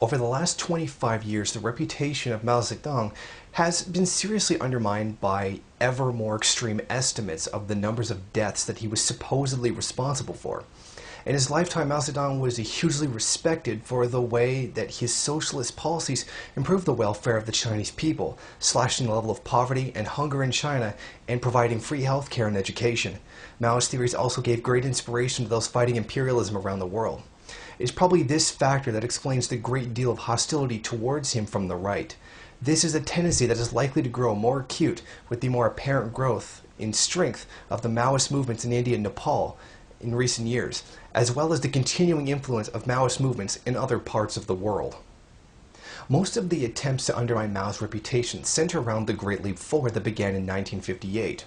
Over the last 25 years, the reputation of Mao Zedong has been seriously undermined by ever more extreme estimates of the numbers of deaths that he was supposedly responsible for. In his lifetime, Mao Zedong was hugely respected for the way that his socialist policies improved the welfare of the Chinese people, slashing the level of poverty and hunger in China and providing free healthcare and education. Mao's theories also gave great inspiration to those fighting imperialism around the world. It is probably this factor that explains the great deal of hostility towards him from the right. This is a tendency that is likely to grow more acute with the more apparent growth in strength of the Maoist movements in India and Nepal in recent years, as well as the continuing influence of Maoist movements in other parts of the world. Most of the attempts to undermine Mao's reputation center around the Great Leap Forward that began in 1958.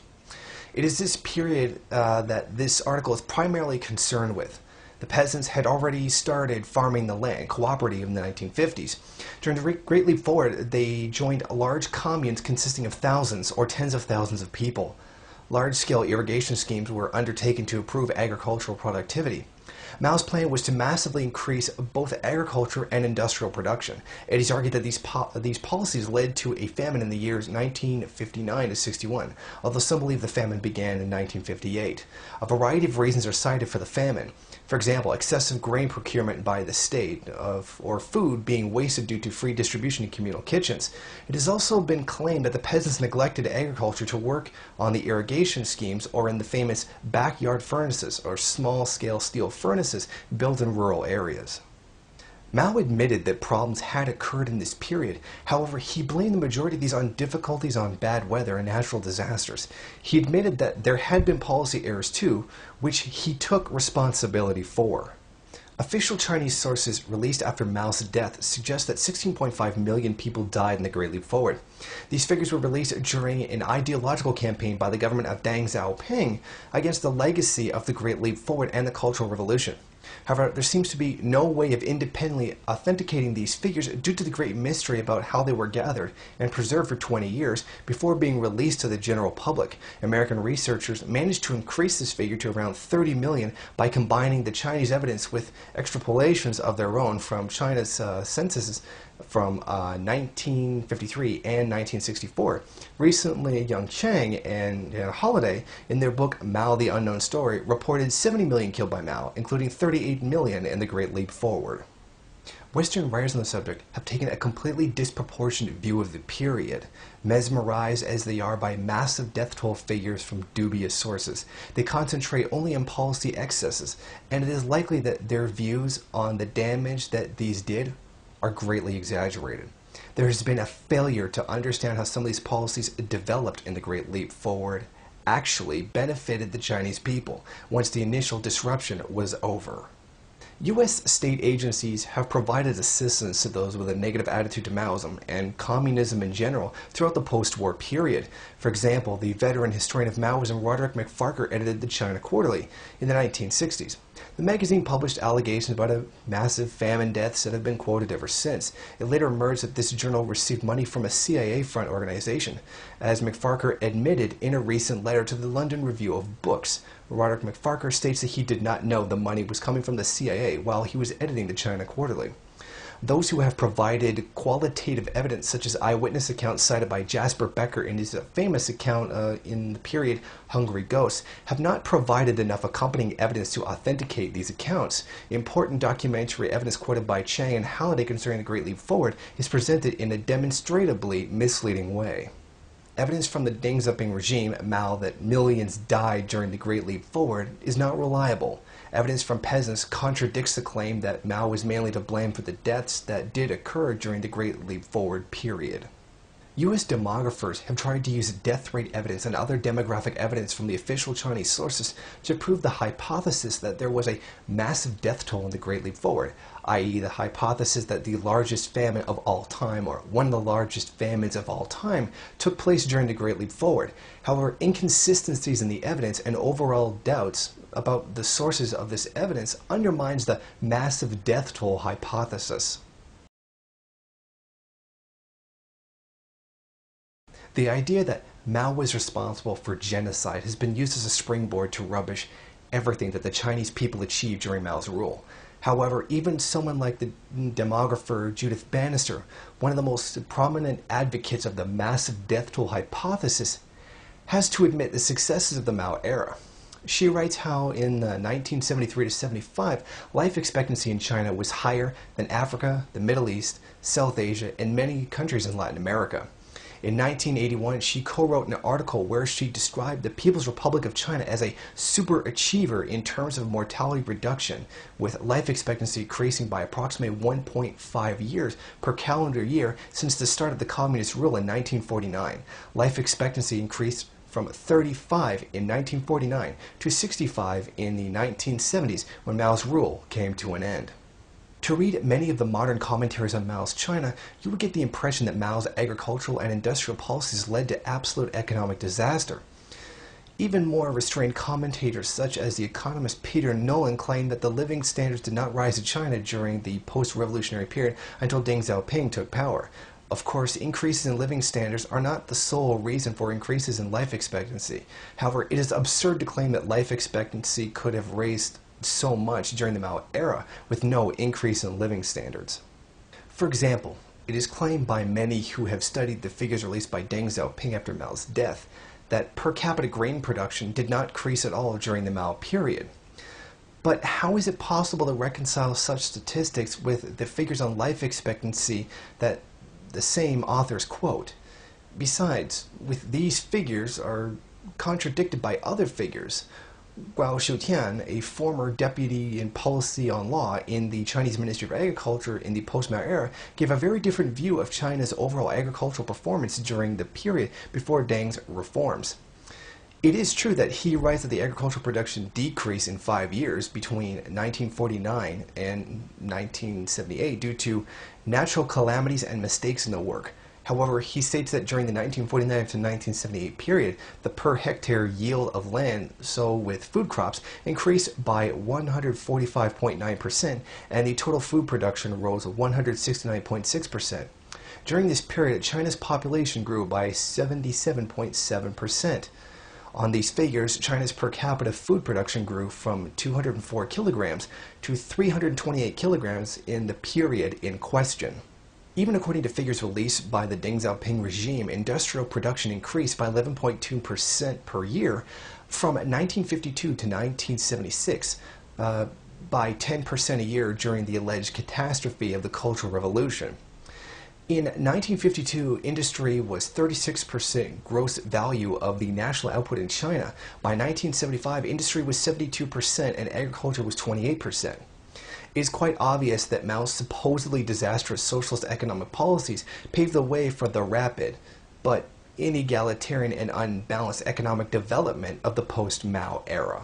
It is this period that this article is primarily concerned with. The peasants had already started farming the land cooperatively in the 1950s. During the Great Leap Forward, they joined large communes consisting of thousands or tens of thousands of people. Large-scale irrigation schemes were undertaken to improve agricultural productivity. Mao's plan was to massively increase both agriculture and industrial production. It is argued that these policies led to a famine in the years 1959 to 61, although some believe the famine began in 1958. A variety of reasons are cited for the famine. For example, excessive grain procurement by the state or food being wasted due to free distribution in communal kitchens. It has also been claimed that the peasants neglected agriculture to work on the irrigation schemes or in the famous backyard furnaces or small-scale steel furnaces built in rural areas. Mao admitted that problems had occurred in this period. However, he blamed the majority of these difficulties on bad weather and natural disasters. He admitted that there had been policy errors too, which he took responsibility for. Official Chinese sources released after Mao's death suggest that 16.5 million people died in the Great Leap Forward. These figures were released during an ideological campaign by the government of Deng Xiaoping against the legacy of the Great Leap Forward and the Cultural Revolution. However, there seems to be no way of independently authenticating these figures due to the great mystery about how they were gathered and preserved for 20 years before being released to the general public. American researchers managed to increase this figure to around 30 million by combining the Chinese evidence with extrapolations of their own from China's censuses from 1953 and 1964. Recently, Yang Cheng and Holiday, in their book Mao the Unknown Story, reported 70 million killed by Mao, including 38 million in the Great Leap Forward. Western writers on the subject have taken a completely disproportionate view of the period, mesmerized as they are by massive death toll figures from dubious sources. They concentrate only on policy excesses, and it is likely that their views on the damage that these did are greatly exaggerated. There has been a failure to understand how some of these policies developed in the Great Leap Forward actually benefited the Chinese people once the initial disruption was over. U.S. state agencies have provided assistance to those with a negative attitude to Maoism and communism in general throughout the post-war period. For example, the veteran historian of Maoism Roderick MacFarquhar edited the China Quarterly in the 1960s. The magazine published allegations about a massive famine deaths that have been quoted ever since. It later emerged that this journal received money from a CIA-front organization, as MacFarquhar admitted in a recent letter to the London Review of Books. Roderick MacFarquhar states that he did not know the money was coming from the CIA while he was editing the China Quarterly. Those who have provided qualitative evidence, such as eyewitness accounts cited by Jasper Becker in his famous account in the period Hungry Ghosts, have not provided enough accompanying evidence to authenticate these accounts. Important documentary evidence quoted by Chang and Halliday concerning the Great Leap Forward is presented in a demonstrably misleading way. Evidence from the Deng Xiaoping regime, Mao, that millions died during the Great Leap Forward is not reliable. Evidence from peasants contradicts the claim that Mao was mainly to blame for the deaths that did occur during the Great Leap Forward period. U.S. demographers have tried to use death rate evidence and other demographic evidence from the official Chinese sources to prove the hypothesis that there was a massive death toll in the Great Leap Forward, i.e. the hypothesis that the largest famine of all time, or one of the largest famines of all time, took place during the Great Leap Forward. However, inconsistencies in the evidence and overall doubts about the sources of this evidence undermines the massive death toll hypothesis. The idea that Mao was responsible for genocide has been used as a springboard to rubbish everything that the Chinese people achieved during Mao's rule. However, even someone like the demographer Judith Bannister, one of the most prominent advocates of the massive death toll hypothesis, has to admit the successes of the Mao era. She writes how in 1973 to 75, life expectancy in China was higher than Africa, the Middle East, South Asia, and many countries in Latin America. In 1981, she co-wrote an article where she described the People's Republic of China as a superachiever in terms of mortality reduction, with life expectancy increasing by approximately 1.5 years per calendar year since the start of the communist rule in 1949. Life expectancy increased from 35 in 1949 to 65 in the 1970s when Mao's rule came to an end. To read many of the modern commentaries on Mao's China, you would get the impression that Mao's agricultural and industrial policies led to absolute economic disaster. Even more restrained commentators such as the economist Peter Nolan claim that the living standards did not rise in China during the post-revolutionary period until Deng Xiaoping took power. Of course, increases in living standards are not the sole reason for increases in life expectancy. However, it is absurd to claim that life expectancy could have raised so much during the Mao era with no increase in living standards. For example, it is claimed by many who have studied the figures released by Deng Xiaoping after Mao's death that per capita grain production did not increase at all during the Mao period. But how is it possible to reconcile such statistics with the figures on life expectancy that the same authors quote? Besides, with these figures are contradicted by other figures. Guo Xiutian, a former deputy in policy on law in the Chinese Ministry of Agriculture in the post-Mao era, gave a very different view of China's overall agricultural performance during the period before Deng's reforms. It is true that he writes that the agricultural production decreased in 5 years between 1949 and 1978 due to natural calamities and mistakes in the work. However, he states that during the 1949 to 1978 period, the per hectare yield of land sown with food crops increased by 145.9%, and the total food production rose 169.6%. During this period, China's population grew by 77.7%. On these figures, China's per capita food production grew from 204 kilograms to 328 kilograms in the period in question. Even according to figures released by the Deng Xiaoping regime, industrial production increased by 11.2% per year from 1952 to 1976, by 10% a year during the alleged catastrophe of the Cultural Revolution. In 1952, industry was 36% gross value of the national output in China. By 1975, industry was 72% and agriculture was 28%. It is quite obvious that Mao's supposedly disastrous socialist economic policies paved the way for the rapid, but inegalitarian and unbalanced economic development of the post-Mao era.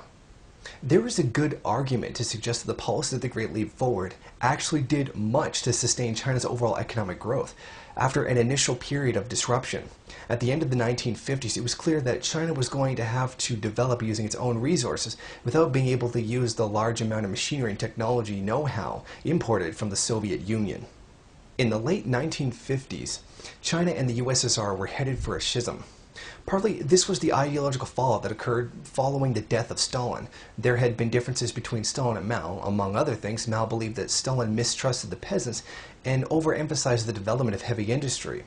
There is a good argument to suggest that the policies of the Great Leap Forward actually did much to sustain China's overall economic growth after an initial period of disruption. At the end of the 1950s, it was clear that China was going to have to develop using its own resources without being able to use the large amount of machinery and technology know-how imported from the Soviet Union. In the late 1950s, China and the USSR were headed for a schism. Partly, this was the ideological fallout that occurred following the death of Stalin. There had been differences between Stalin and Mao. Among other things, Mao believed that Stalin mistrusted the peasants and overemphasized the development of heavy industry.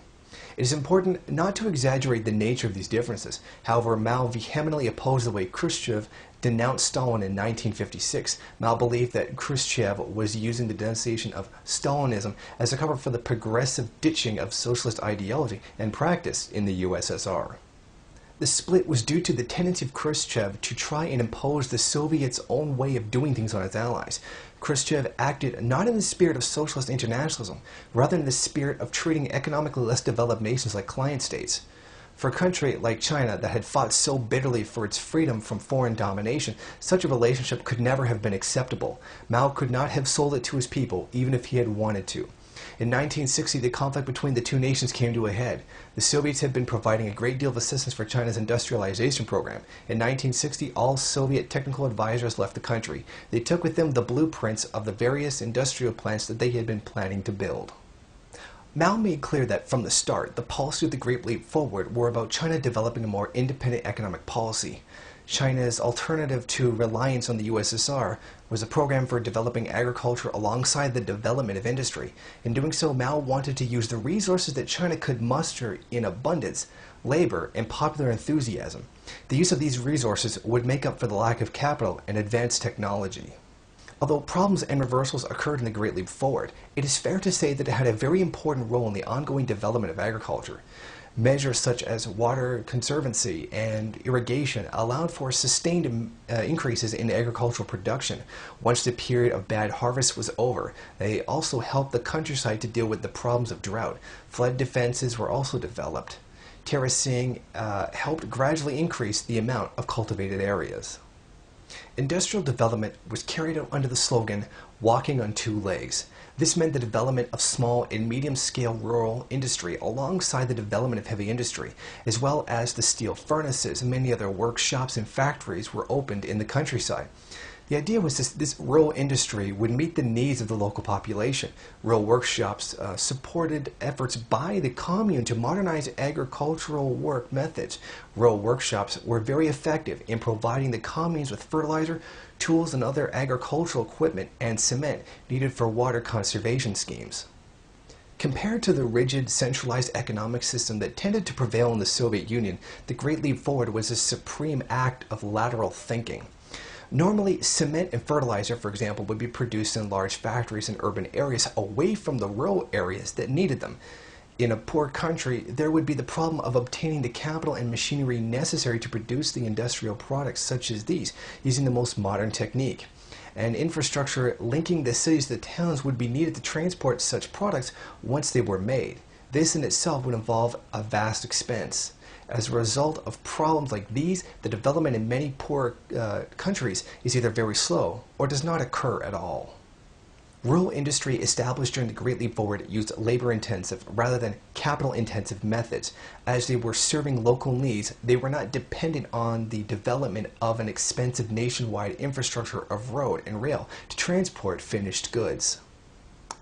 It is important not to exaggerate the nature of these differences. However, Mao vehemently opposed the way Khrushchev denounced Stalin in 1956. Mao believed that Khrushchev was using the denunciation of Stalinism as a cover for the progressive ditching of socialist ideology and practice in the USSR. The split was due to the tendency of Khrushchev to try and impose the Soviets' own way of doing things on its allies. Khrushchev acted not in the spirit of socialist internationalism, rather in the spirit of treating economically less developed nations like client states. For a country like China that had fought so bitterly for its freedom from foreign domination, such a relationship could never have been acceptable. Mao could not have sold it to his people, even if he had wanted to. In 1960, the conflict between the two nations came to a head. The Soviets had been providing a great deal of assistance for China's industrialization program. In 1960, all Soviet technical advisors left the country. They took with them the blueprints of the various industrial plants that they had been planning to build. Mao made clear that from the start, the policies of the Great Leap Forward were about China developing a more independent economic policy. China's alternative to reliance on the USSR was a program for developing agriculture alongside the development of industry. In doing so, Mao wanted to use the resources that China could muster in abundance, labor, and popular enthusiasm. The use of these resources would make up for the lack of capital and advanced technology. Although problems and reversals occurred in the Great Leap Forward, it is fair to say that it had a very important role in the ongoing development of agriculture. Measures such as water conservancy and irrigation allowed for sustained increases in agricultural production. Once the period of bad harvest was over, they also helped the countryside to deal with the problems of drought. Flood defenses were also developed. Terracing helped gradually increase the amount of cultivated areas. Industrial development was carried out under the slogan, "Walking on Two Legs." This meant the development of small and medium-scale rural industry alongside the development of heavy industry, as well as the steel furnaces and many other workshops and factories were opened in the countryside. The idea was this rural industry would meet the needs of the local population. Rural workshops supported efforts by the commune to modernize agricultural work methods. Rural workshops were very effective in providing the communes with fertilizer, tools, and other agricultural equipment and cement needed for water conservation schemes. Compared to the rigid, centralized economic system that tended to prevail in the Soviet Union, the Great Leap Forward was a supreme act of lateral thinking. Normally, cement and fertilizer, for example, would be produced in large factories in urban areas away from the rural areas that needed them. In a poor country, there would be the problem of obtaining the capital and machinery necessary to produce the industrial products such as these, using the most modern technique. And infrastructure linking the cities to the towns would be needed to transport such products once they were made. This in itself would involve a vast expense. As a result of problems like these, the development in many poor countries is either very slow or does not occur at all. Rural industry established during the Great Leap Forward used labor-intensive rather than capital-intensive methods. As they were serving local needs, they were not dependent on the development of an expensive nationwide infrastructure of road and rail to transport finished goods.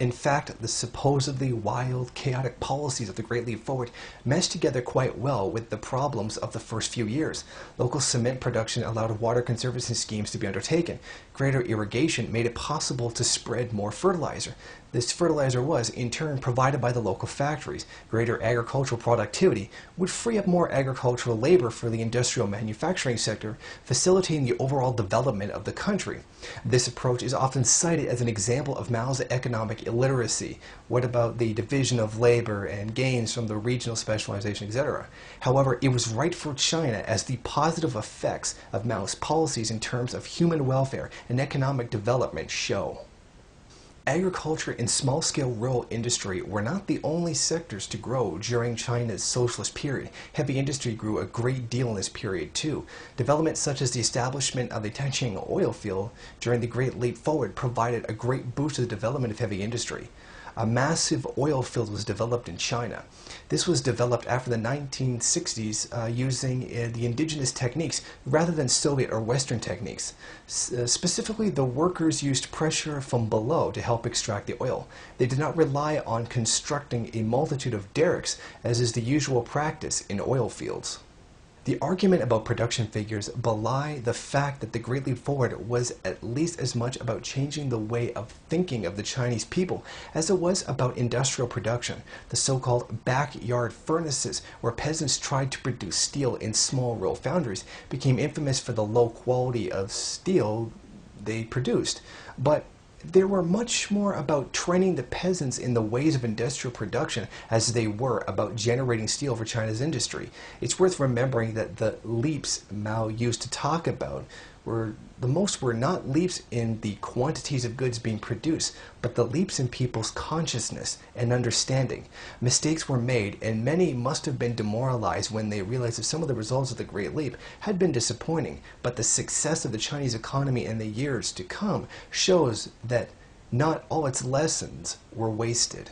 In fact, the supposedly wild, chaotic policies of the Great Leap Forward meshed together quite well with the problems of the first few years. Local cement production allowed water conservation schemes to be undertaken. Greater irrigation made it possible to spread more fertilizer. This fertilizer was, in turn, provided by the local factories. Greater agricultural productivity would free up more agricultural labor for the industrial manufacturing sector, facilitating the overall development of the country. This approach is often cited as an example of Mao's economic illiteracy. What about the division of labor and gains from the regional specialization, etc.? However, it was right for China as the positive effects of Mao's policies in terms of human welfare and economic development show. Agriculture and small-scale rural industry were not the only sectors to grow during China's socialist period. Heavy industry grew a great deal in this period too. Developments such as the establishment of the Tancheng oil field during the Great Leap Forward provided a great boost to the development of heavy industry. A massive oil field was developed in China. This was developed after the 1960s using the indigenous techniques rather than Soviet or Western techniques. Specifically, the workers used pressure from below to help extract the oil. They did not rely on constructing a multitude of derricks, as is the usual practice in oil fields. The argument about production figures belie the fact that the Great Leap Forward was at least as much about changing the way of thinking of the Chinese people as it was about industrial production. The so-called backyard furnaces, where peasants tried to produce steel in small rural foundries, became infamous for the low quality of steel they produced. But they were much more about training the peasants in the ways of industrial production as they were about generating steel for China's industry. It's worth remembering that the leaps Mao used to talk about were not leaps in the quantities of goods being produced, but the leaps in people's consciousness and understanding. Mistakes were made, and many must have been demoralized when they realized that some of the results of the Great Leap had been disappointing, but the success of the Chinese economy in the years to come shows that not all its lessons were wasted.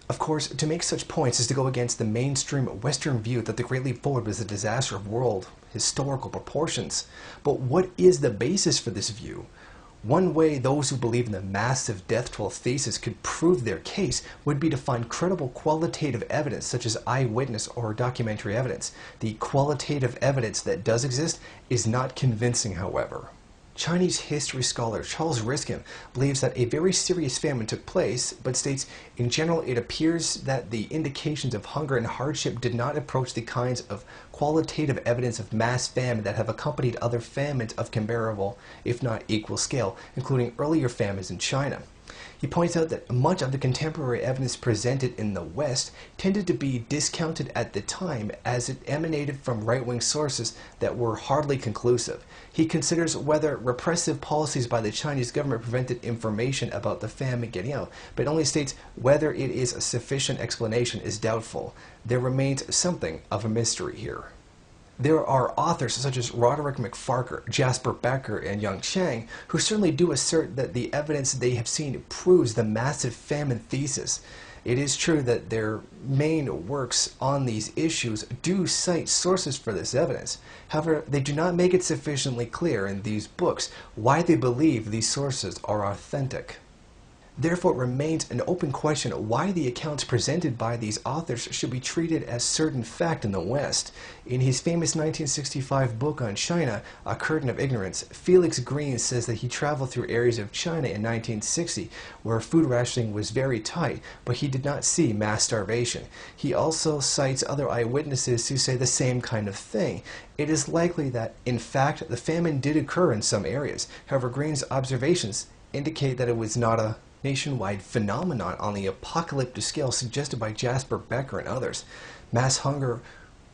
Of course, to make such points is to go against the mainstream Western view that the Great Leap Forward was a disaster of world historical proportions. But what is the basis for this view? One way those who believe in the massive death toll thesis could prove their case would be to find credible qualitative evidence such as eyewitness or documentary evidence. The qualitative evidence that does exist is not convincing, however. Chinese history scholar Charles Riskin believes that a very serious famine took place, but states, in general, it appears that the indications of hunger and hardship did not approach the kinds of qualitative evidence of mass famine that have accompanied other famines of comparable, if not equal scale, including earlier famines in China. He points out that much of the contemporary evidence presented in the West tended to be discounted at the time as it emanated from right-wing sources that were hardly conclusive. He considers whether repressive policies by the Chinese government prevented information about the famine getting out, but only states whether it is a sufficient explanation is doubtful. There remains something of a mystery here. There are authors such as Roderick MacFarquhar, Jasper Becker, and Young Chang who certainly do assert that the evidence they have seen proves the massive famine thesis. It is true that their main works on these issues do cite sources for this evidence. However, they do not make it sufficiently clear in these books why they believe these sources are authentic. Therefore, it remains an open question why the accounts presented by these authors should be treated as certain fact in the West. In his famous 1965 book on China, A Curtain of Ignorance, Felix Green says that he traveled through areas of China in 1960 where food rationing was very tight, but he did not see mass starvation. He also cites other eyewitnesses who say the same kind of thing. It is likely that, in fact, the famine did occur in some areas. However, Green's observations indicate that it was not a nationwide phenomenon on the apocalyptic scale suggested by Jasper Becker and others. Mass hunger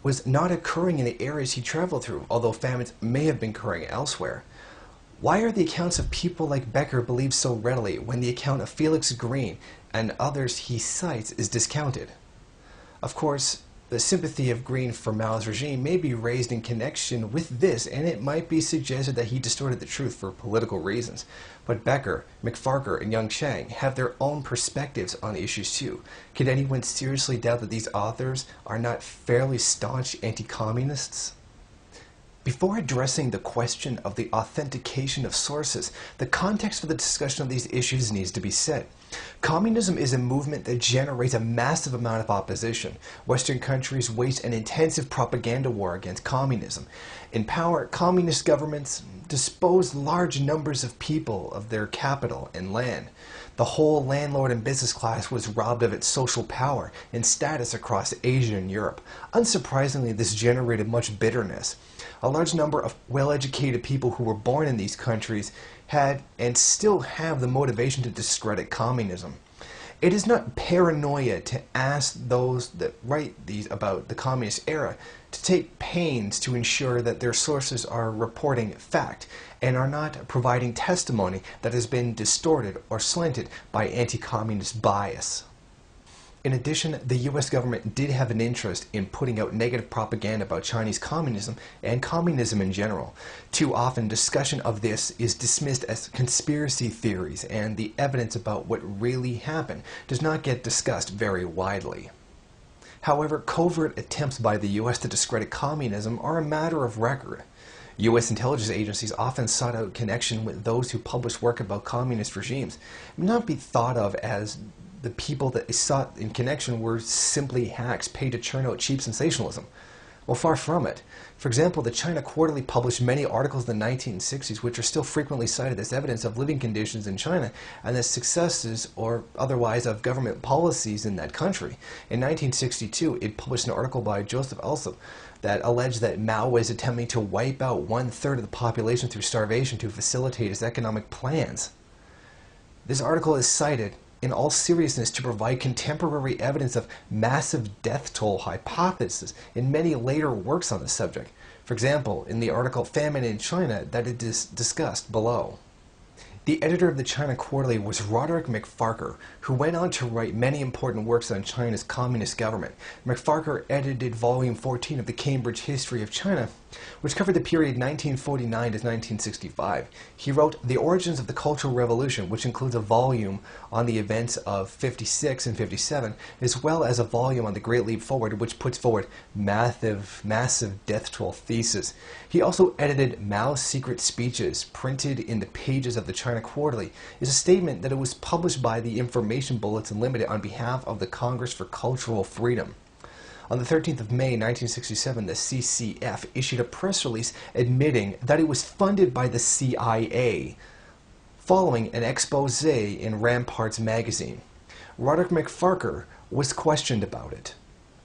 was not occurring in the areas he traveled through, although famines may have been occurring elsewhere. Why are the accounts of people like Becker believed so readily when the account of Felix Green and others he cites is discounted? Of course, the sympathy of Green for Mao's regime may be raised in connection with this, and it might be suggested that he distorted the truth for political reasons. But Becker, MacFarquhar, and Young Chang have their own perspectives on issues too. Can anyone seriously doubt that these authors are not fairly staunch anti-communists? Before addressing the question of the authentication of sources, the context for the discussion of these issues needs to be set. Communism is a movement that generates a massive amount of opposition. Western countries wage an intensive propaganda war against communism. In power, communist governments dispose large numbers of people of their capital and land. The whole landlord and business class was robbed of its social power and status across Asia and Europe. Unsurprisingly, this generated much bitterness. A large number of well-educated people who were born in these countries had and still have the motivation to discredit communism. It is not paranoia to ask those that write these about the communist era to take pains to ensure that their sources are reporting fact and are not providing testimony that has been distorted or slanted by anti-communist bias. In addition, the US government did have an interest in putting out negative propaganda about Chinese communism and communism in general. Too often, discussion of this is dismissed as conspiracy theories, and the evidence about what really happened does not get discussed very widely. However, covert attempts by the US to discredit communism are a matter of record. U.S. intelligence agencies often sought out connection with those who published work about communist regimes. It may not be thought of as the people that sought in connection were simply hacks paid to churn out cheap sensationalism. Well, far from it. For example, the China Quarterly published many articles in the 1960s which are still frequently cited as evidence of living conditions in China and the successes or otherwise of government policies in that country. In 1962, it published an article by Joseph Alsop that alleged that Mao was attempting to wipe out 1/3 of the population through starvation to facilitate his economic plans. This article is cited in all seriousness to provide contemporary evidence of massive death toll hypothesis in many later works on the subject. For example, in the article Famine in China that it is discussed below. The editor of the China Quarterly was Roderick MacFarquhar, who went on to write many important works on China's communist government. MacFarquhar edited volume 14 of the Cambridge History of China, which covered the period 1949 to 1965. He wrote The Origins of the Cultural Revolution, which includes a volume on the events of 56 and 57, as well as a volume on the Great Leap Forward, which puts forward massive death toll thesis. He also edited Mao's secret speeches, printed in the pages of the China China Quarterly is a statement that it was published by the Information Bulletin Limited on behalf of the Congress for Cultural Freedom. On the 13th of May 1967, the CCF issued a press release admitting that it was funded by the CIA, following an expose in Ramparts magazine. Roderick MacFarquhar was questioned about it.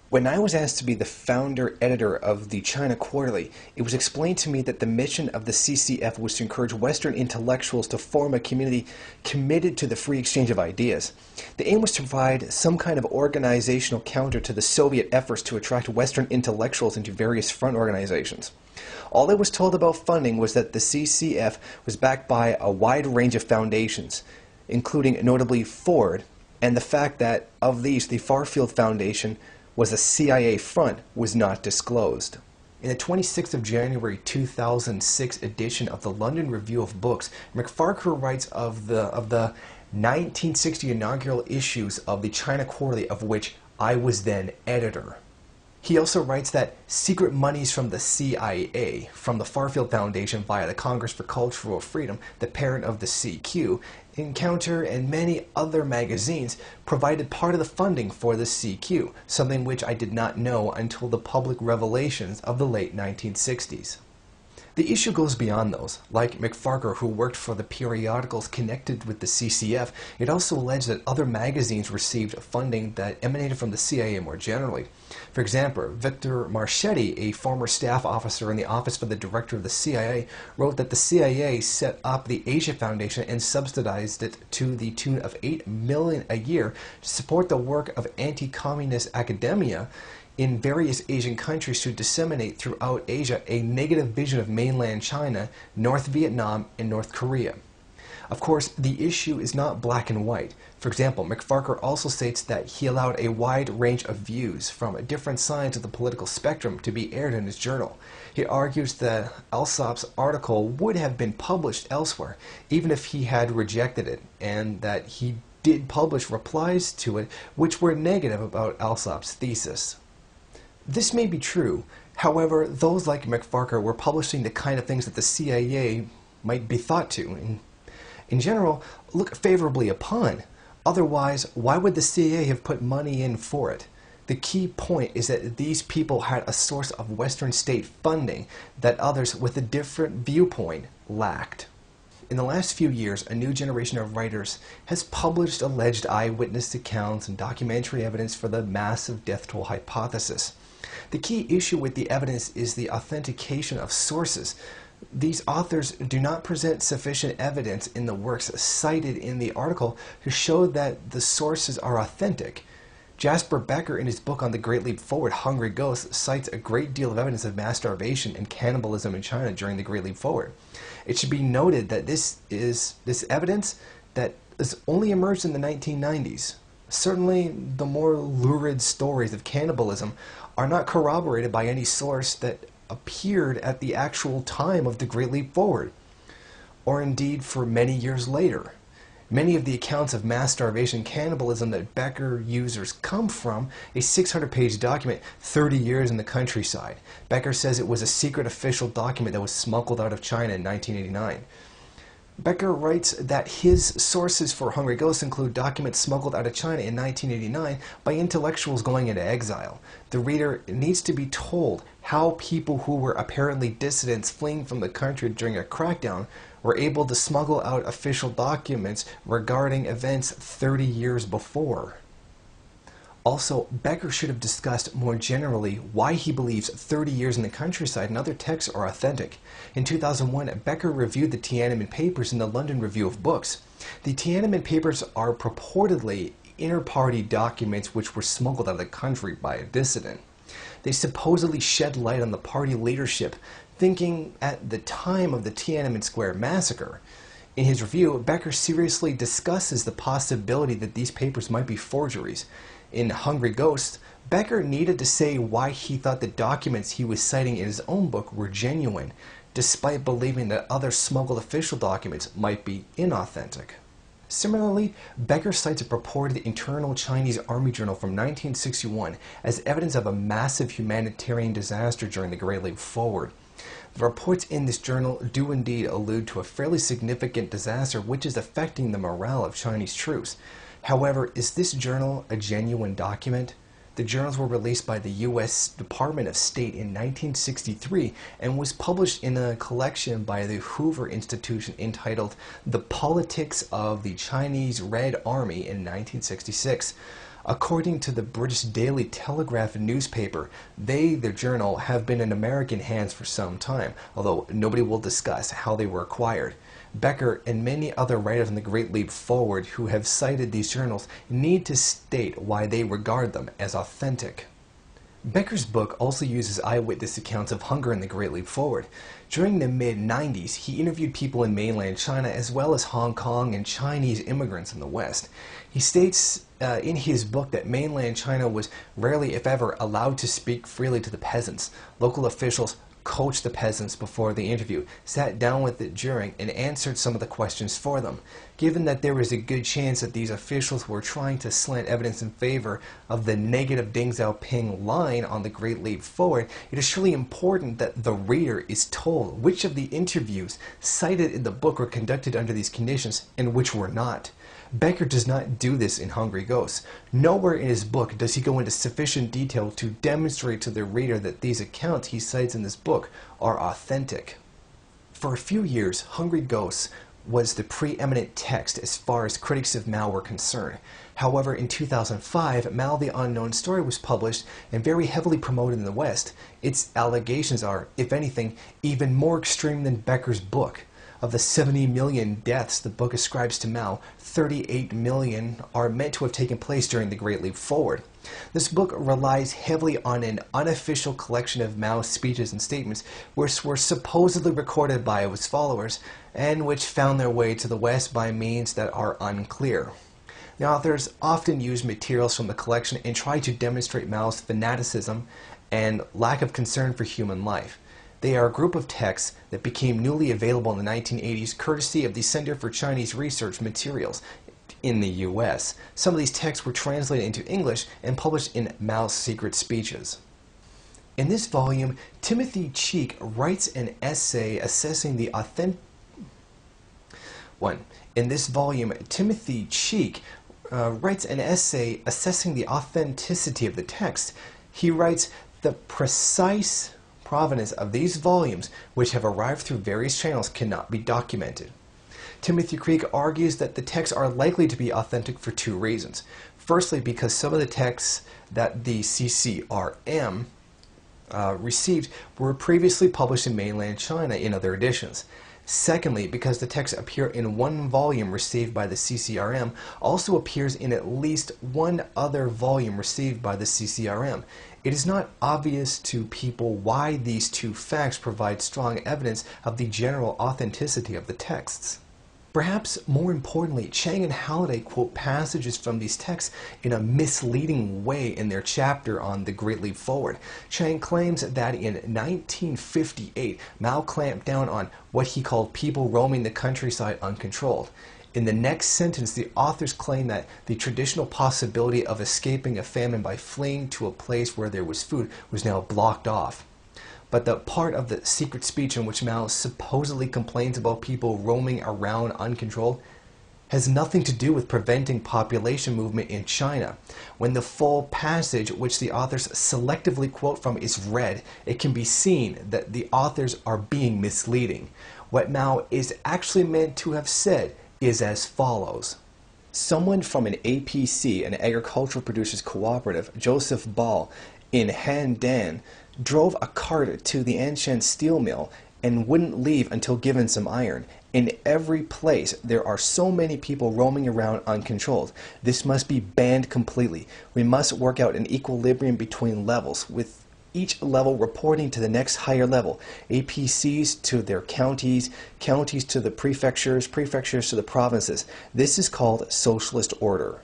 When I was asked to be the founder editor of the China Quarterly, it was explained to me that the mission of the CCF was to encourage Western intellectuals to form a community committed to the free exchange of ideas. The aim was to provide some kind of organizational counter to the Soviet efforts to attract Western intellectuals into various front organizations. All I was told about funding was that the CCF was backed by a wide range of foundations, including notably Ford, and the fact that, of these, the Farfield Foundation was a CIA front was not disclosed. In the 26th of January 2006 edition of the London Review of Books, MacFarquhar writes of the 1960 inaugural issues of the China Quarterly, of which I was then editor. He also writes that secret monies from the CIA, from the Farfield Foundation via the Congress for Cultural Freedom, the parent of the CQ, Encounter, and many other magazines provided part of the funding for the CQ, something which I did not know until the public revelations of the late 1960s. The issue goes beyond those. Like MacFarquhar, who worked for the periodicals connected with the CCF, it also alleged that other magazines received funding that emanated from the CIA more generally. For example, Victor Marchetti, a former staff officer in the office for the director of the CIA, wrote that the CIA set up the Asia Foundation and subsidized it to the tune of $8 million a year to support the work of anti-communist academia in various Asian countries to disseminate throughout Asia a negative vision of mainland China, North Vietnam, and North Korea. Of course, the issue is not black and white. For example, MacFarquhar also states that he allowed a wide range of views from different sides of the political spectrum to be aired in his journal. He argues that Alsop's article would have been published elsewhere, even if he had rejected it, and that he did publish replies to it which were negative about Alsop's thesis. This may be true. However, those like MacFarquhar were publishing the kind of things that the CIA might be thought to, in general, look favorably upon. Otherwise, why would the CIA have put money in for it? The key point is that these people had a source of Western state funding that others with a different viewpoint lacked. In the last few years, a new generation of writers has published alleged eyewitness accounts and documentary evidence for the massive death toll hypothesis. The key issue with the evidence is the authentication of sources. These authors do not present sufficient evidence in the works cited in the article to show that the sources are authentic. Jasper Becker, in his book on the Great Leap Forward, Hungry Ghosts, cites a great deal of evidence of mass starvation and cannibalism in China during the Great Leap Forward. It should be noted that this evidence that has only emerged in the 1990s. Certainly, the more lurid stories of cannibalism are not corroborated by any source that appeared at the actual time of the Great Leap Forward, or indeed for many years later. Many of the accounts of mass starvation and cannibalism that Becker users come from a 600-page document, 30 Years in the Countryside. Becker says it was a secret official document that was smuggled out of China in 1989. Becker writes that his sources for Hungry Ghosts include documents smuggled out of China in 1989 by intellectuals going into exile. The reader needs to be told how people who were apparently dissidents fleeing from the country during a crackdown were able to smuggle out official documents regarding events 30 years before. Also, Becker should have discussed more generally why he believes 30 Years in the Countryside and other texts are authentic. In 2001, Becker reviewed the Tiananmen Papers in the London Review of Books. The Tiananmen Papers are purportedly inter-party documents which were smuggled out of the country by a dissident. They supposedly shed light on the party leadership thinking at the time of the Tiananmen Square massacre. In his review, Becker seriously discusses the possibility that these papers might be forgeries. In Hungry Ghosts, Becker needed to say why he thought the documents he was citing in his own book were genuine, despite believing that other smuggled official documents might be inauthentic. Similarly, Becker cites a purported internal Chinese army journal from 1961 as evidence of a massive humanitarian disaster during the Great Leap Forward. The reports in this journal do indeed allude to a fairly significant disaster which is affecting the morale of Chinese troops. However, is this journal a genuine document? The journals were released by the U.S. Department of State in 1963 and was published in a collection by the Hoover Institution entitled The Politics of the Chinese Red Army in 1966. According to the British Daily Telegraph newspaper, the journal, have been in American hands for some time, although nobody will discuss how they were acquired. Becker and many other writers on the Great Leap Forward who have cited these journals need to state why they regard them as authentic. Becker's book also uses eyewitness accounts of hunger in the Great Leap Forward. During the mid-90s, he interviewed people in mainland China as well as Hong Kong and Chinese immigrants in the West. He states in his book that mainland China was rarely, if ever, allowed to speak freely to the peasants. Local officials coached the peasants before the interview, sat down with it during, and answered some of the questions for them. Given that there was a good chance that these officials were trying to slant evidence in favor of the negative Deng Xiaoping line on the Great Leap Forward, it is surely important that the reader is told which of the interviews cited in the book were conducted under these conditions and which were not. Becker does not do this in Hungry Ghosts. Nowhere in his book does he go into sufficient detail to demonstrate to the reader that these accounts he cites in this book are authentic. For a few years, Hungry Ghosts was the preeminent text as far as critics of Mao were concerned. However, in 2005, Mao the Unknown Story was published and very heavily promoted in the West. Its allegations are, if anything, even more extreme than Becker's book. Of the 70 million deaths the book ascribes to Mao, 38 million are meant to have taken place during the Great Leap Forward. This book relies heavily on an unofficial collection of Mao's speeches and statements which were supposedly recorded by his followers and which found their way to the West by means that are unclear. The authors often use materials from the collection and try to demonstrate Mao's fanaticism and lack of concern for human life. They are a group of texts that became newly available in the 1980s courtesy of the Center for Chinese Research Materials in the U.S. Some of these texts were translated into English and published in Mao's Secret Speeches. In this volume, Timothy Cheek writes an essay assessing the authenticity of the text. He writes, "The precise provenance of these volumes, which have arrived through various channels, cannot be documented." Timothy Cheek argues that the texts are likely to be authentic for two reasons. Firstly, because some of the texts that the CCRM received were previously published in mainland China in other editions. Secondly, because the text appear in one volume received by the CCRM also appears in at least one other volume received by the CCRM. It is not obvious to people why these two facts provide strong evidence of the general authenticity of the texts. Perhaps more importantly, Chang and Halliday quote passages from these texts in a misleading way in their chapter on the Great Leap Forward. Chang claims that in 1958, Mao clamped down on what he called people roaming the countryside uncontrolled. In the next sentence, the authors claim that the traditional possibility of escaping a famine by fleeing to a place where there was food was now blocked off. But the part of the secret speech in which Mao supposedly complains about people roaming around uncontrolled has nothing to do with preventing population movement in China. When the full passage, which the authors selectively quote from, is read, it can be seen that the authors are being misleading. What Mao is actually meant to have said is as follows. Someone from an APC, an agricultural producers cooperative, Joseph Ball, in Handan, drove a cart to the Anshan steel mill and wouldn't leave until given some iron. In every place, there are so many people roaming around uncontrolled. This must be banned completely. We must work out an equilibrium between levels, with each level reporting to the next higher level. APCs to their counties, counties to the prefectures, prefectures to the provinces. This is called socialist order.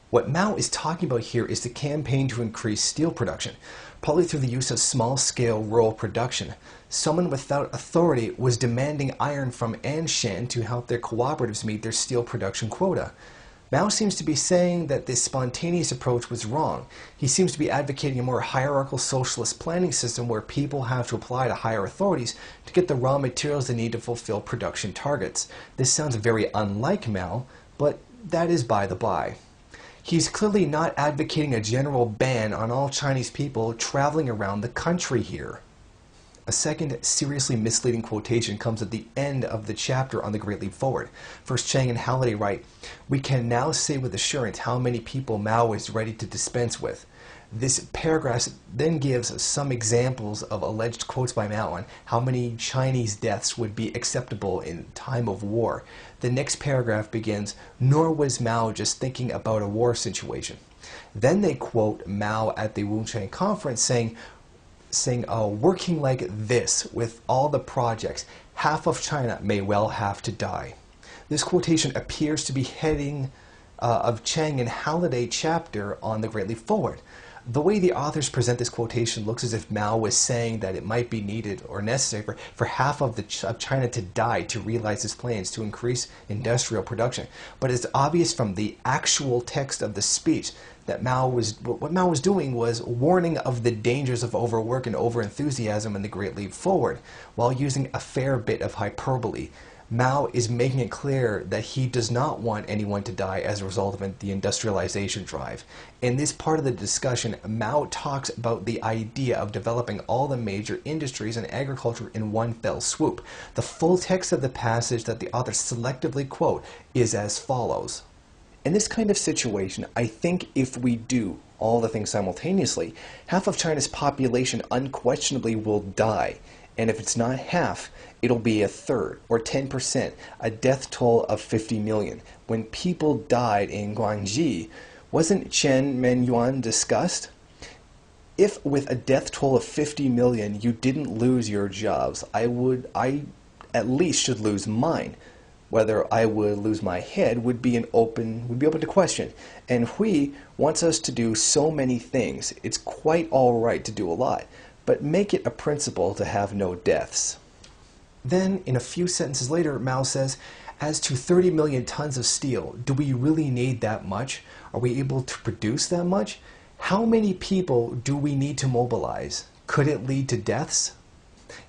What Mao is talking about here is the campaign to increase steel production, probably through the use of small-scale rural production. Someone without authority was demanding iron from Anshan to help their cooperatives meet their steel production quota. Mao seems to be saying that this spontaneous approach was wrong. He seems to be advocating a more hierarchical socialist planning system where people have to apply to higher authorities to get the raw materials they need to fulfill production targets. This sounds very unlike Mao, but that is by the by. He's clearly not advocating a general ban on all Chinese people traveling around the country here. A second seriously misleading quotation comes at the end of the chapter on the Great Leap Forward. First, Chang and Halliday write, "We can now say with assurance how many people Mao is ready to dispense with." This paragraph then gives some examples of alleged quotes by Mao on how many Chinese deaths would be acceptable in time of war. The next paragraph begins, "Nor was Mao just thinking about a war situation." Then they quote Mao at the Wuchang conference saying, "Working like this with all the projects, half of China may well have to die." This quotation appears to be heading of Chang and Halliday chapter on the Great Leap Forward. The way the authors present this quotation looks as if Mao was saying that it might be needed or necessary for half of China to die to realize his plans to increase industrial production. But it's obvious from the actual text of the speech that what Mao was doing was warning of the dangers of overwork and overenthusiasm in the Great Leap Forward, while using a fair bit of hyperbole. Mao is making it clear that he does not want anyone to die as a result of the industrialization drive. In this part of the discussion, Mao talks about the idea of developing all the major industries and agriculture in one fell swoop. The full text of the passage that the authors selectively quote is as follows. "In this kind of situation, I think if we do all the things simultaneously, half of China's population unquestionably will die. And if it's not half, it'll be a third, or 10%, a death toll of 50 million. When people died in Guangxi, wasn't Chen Menyuan discussed? If with a death toll of 50 million you didn't lose your jobs, I at least should lose mine. Whether I would lose my head would be open to question. And Hui wants us to do so many things. It's quite all right to do a lot, but make it a principle to have no deaths." Then, in a few sentences later, Mao says, "As to 30 million tons of steel, do we really need that much? Are we able to produce that much? How many people do we need to mobilize? Could it lead to deaths?"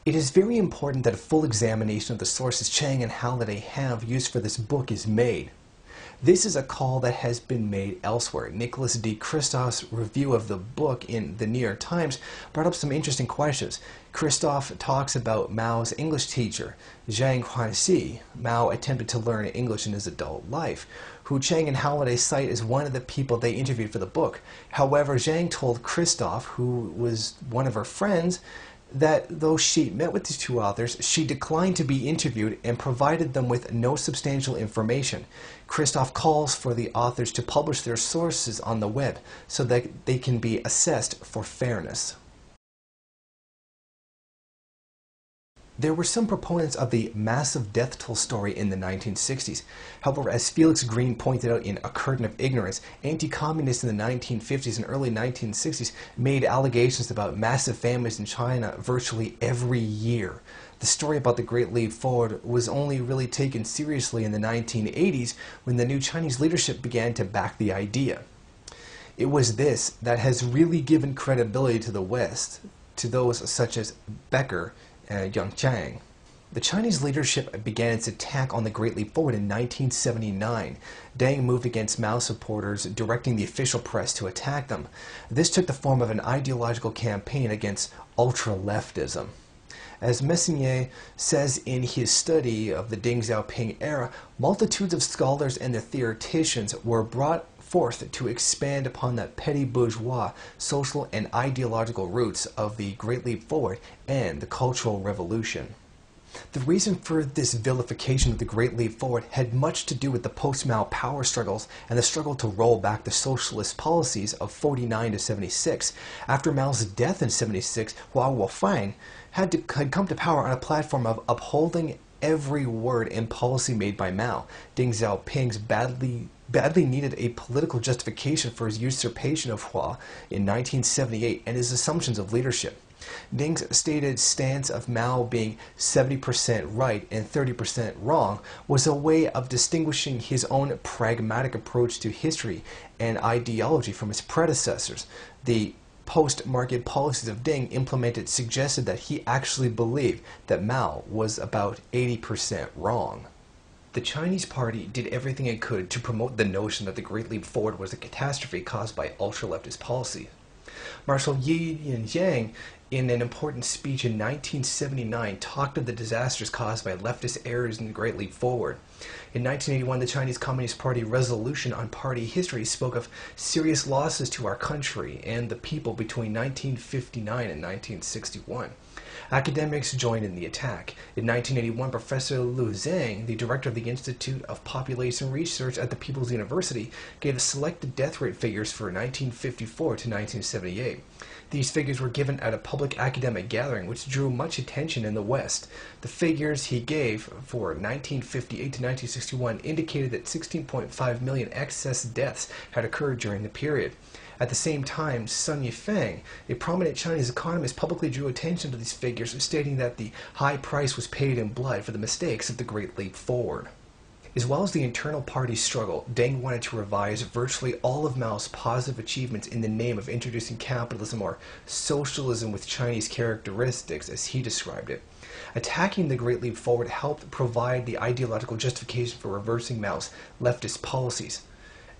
It is very important that a full examination of the sources Chang and Halliday have used for this book is made. This is a call that has been made elsewhere. Nicholas D. Kristof's review of the book in the New York Times brought up some interesting questions. Kristof talks about Mao's English teacher, Zhang Huanxi. Mao attempted to learn English in his adult life, who Chang and Halliday cite as one of the people they interviewed for the book. However, Zhang told Kristof, who was one of her friends, that though she met with these two authors, she declined to be interviewed and provided them with no substantial information. Kristof calls for the authors to publish their sources on the web so that they can be assessed for fairness. There were some proponents of the massive death toll story in the 1960s. However, as Felix Green pointed out in A Curtain of Ignorance, anti-communists in the 1950s and early 1960s made allegations about massive famines in China virtually every year. The story about the Great Leap Forward was only really taken seriously in the 1980s when the new Chinese leadership began to back the idea. It was this that has really given credibility to the West, to those such as Becker and Yang Chang. The Chinese leadership began its attack on the Great Leap Forward in 1979. Deng moved against Mao supporters, directing the official press to attack them. This took the form of an ideological campaign against ultra-leftism. As Messinier says in his study of the Deng Xiaoping era, multitudes of scholars and their theoreticians were brought forth to expand upon the petty bourgeois social and ideological roots of the Great Leap Forward and the Cultural Revolution. The reason for this vilification of the Great Leap Forward had much to do with the post-Mao power struggles and the struggle to roll back the socialist policies of 49 to 76. After Mao's death in 76, Hua Guofang had come to power on a platform of upholding every word and policy made by Mao. Deng Xiaoping's badly needed a political justification for his usurpation of Hua in 1978 and his assumptions of leadership. Deng's stated stance of Mao being 70% right and 30% wrong was a way of distinguishing his own pragmatic approach to history and ideology from his predecessors. The post-market policies of Deng implemented suggested that he actually believed that Mao was about 80% wrong. The Chinese party did everything it could to promote the notion that the Great Leap Forward was a catastrophe caused by ultra-leftist policy. Marshal Yi Yanjiang, in an important speech in 1979, talked of the disasters caused by leftist errors in the Great Leap Forward. In 1981, the Chinese Communist Party resolution on party history spoke of serious losses to our country and the people between 1959 and 1961. Academics joined in the attack. In 1981, Professor Liu Zhang, the director of the Institute of Population Research at the People's University, gave the selected death rate figures for 1954 to 1978. These figures were given at a public academic gathering, which drew much attention in the West. The figures he gave for 1958 to 1961 indicated that 16.5 million excess deaths had occurred during the period. At the same time, Sun Yifeng, a prominent Chinese economist, publicly drew attention to these figures, stating that the high price was paid in blood for the mistakes of the Great Leap Forward. As well as the internal party struggle, Deng wanted to revise virtually all of Mao's positive achievements in the name of introducing capitalism or socialism with Chinese characteristics, as he described it. Attacking the Great Leap Forward helped provide the ideological justification for reversing Mao's leftist policies.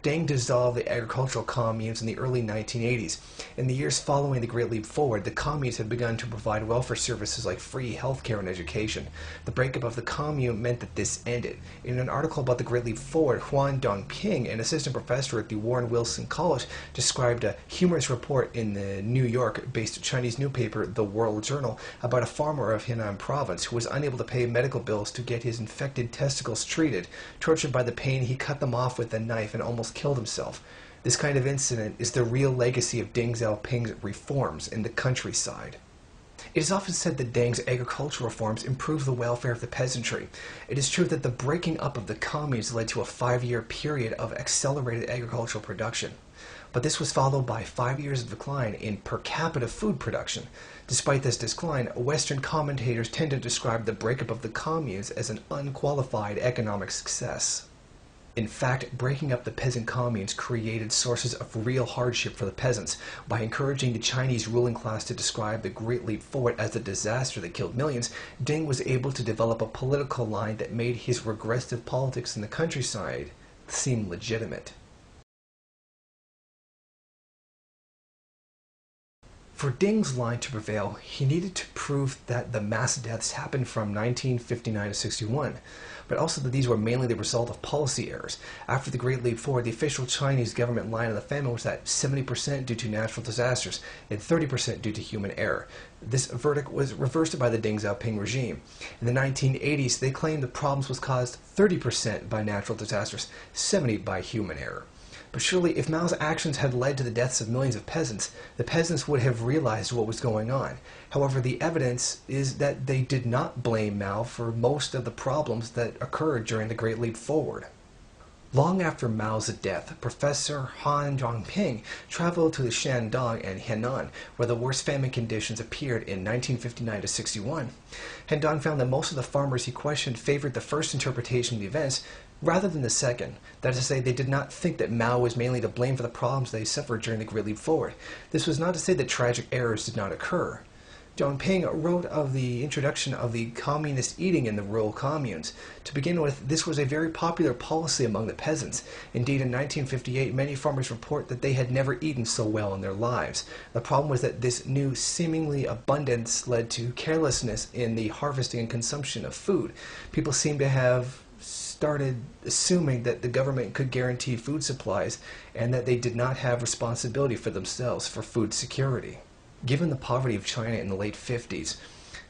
Deng dissolved the agricultural communes in the early 1980s. In the years following the Great Leap Forward, the communes had begun to provide welfare services like free healthcare and education. The breakup of the commune meant that this ended. In an article about the Great Leap Forward, Huan Dongping, an assistant professor at the Warren Wilson College, described a humorous report in the New York-based Chinese newspaper The World Journal about a farmer of Henan province who was unable to pay medical bills to get his infected testicles treated. Tortured by the pain, he cut them off with a knife and almost killed himself. This kind of incident is the real legacy of Deng Xiaoping's reforms in the countryside. It is often said that Deng's agricultural reforms improved the welfare of the peasantry. It is true that the breaking up of the communes led to a 5-year period of accelerated agricultural production. But this was followed by 5 years of decline in per capita food production. Despite this decline, Western commentators tend to describe the breakup of the communes as an unqualified economic success. In fact, breaking up the peasant communes created sources of real hardship for the peasants. By encouraging the Chinese ruling class to describe the Great Leap Forward as a disaster that killed millions, Deng was able to develop a political line that made his regressive politics in the countryside seem legitimate. For Deng's line to prevail, he needed to prove that the mass deaths happened from 1959 to 61, but also that these were mainly the result of policy errors. After the Great Leap Forward, the official Chinese government line of the famine was that 70% due to natural disasters and 30% due to human error. This verdict was reversed by the Deng Xiaoping regime. In the 1980s, they claimed the problems was caused 30% by natural disasters, 70% by human error. But surely, if Mao's actions had led to the deaths of millions of peasants, the peasants would have realized what was going on. However, the evidence is that they did not blame Mao for most of the problems that occurred during the Great Leap Forward. Long after Mao's death, Professor Han Dongping traveled to the Shandong and Henan, where the worst famine conditions appeared in 1959 to 61. Han Dong found that most of the farmers he questioned favored the first interpretation of the events rather than the second. That is to say, they did not think that Mao was mainly to blame for the problems they suffered during the Great Leap Forward. This was not to say that tragic errors did not occur. Dongping wrote of the introduction of the communist eating in the rural communes. To begin with, this was a very popular policy among the peasants. Indeed, in 1958, many farmers report that they had never eaten so well in their lives. The problem was that this new seemingly abundance led to carelessness in the harvesting and consumption of food. People seem to have started assuming that the government could guarantee food supplies and that they did not have responsibility for themselves for food security. Given the poverty of China in the late 50s,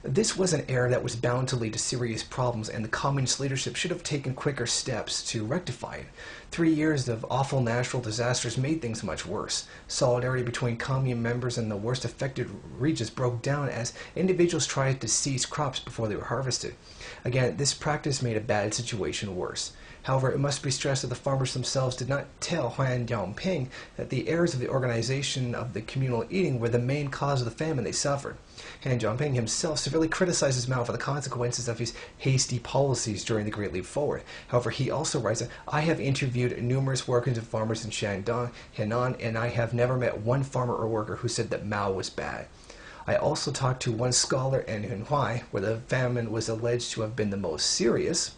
this was an error that was bound to lead to serious problems, and the communist leadership should have taken quicker steps to rectify it. 3 years of awful natural disasters made things much worse. Solidarity between commune members in the worst affected regions broke down as individuals tried to seize crops before they were harvested. Again, this practice made a bad situation worse. However, it must be stressed that the farmers themselves did not tell Huan Dongping that the errors of the organization of the communal eating were the main cause of the famine they suffered. Han Zhongping himself severely criticizes Mao for the consequences of his hasty policies during the Great Leap Forward. However, he also writes, I have interviewed numerous workers and farmers in Shandong, Henan, and I have never met one farmer or worker who said that Mao was bad. I also talked to one scholar in Hunhai, where the famine was alleged to have been the most serious,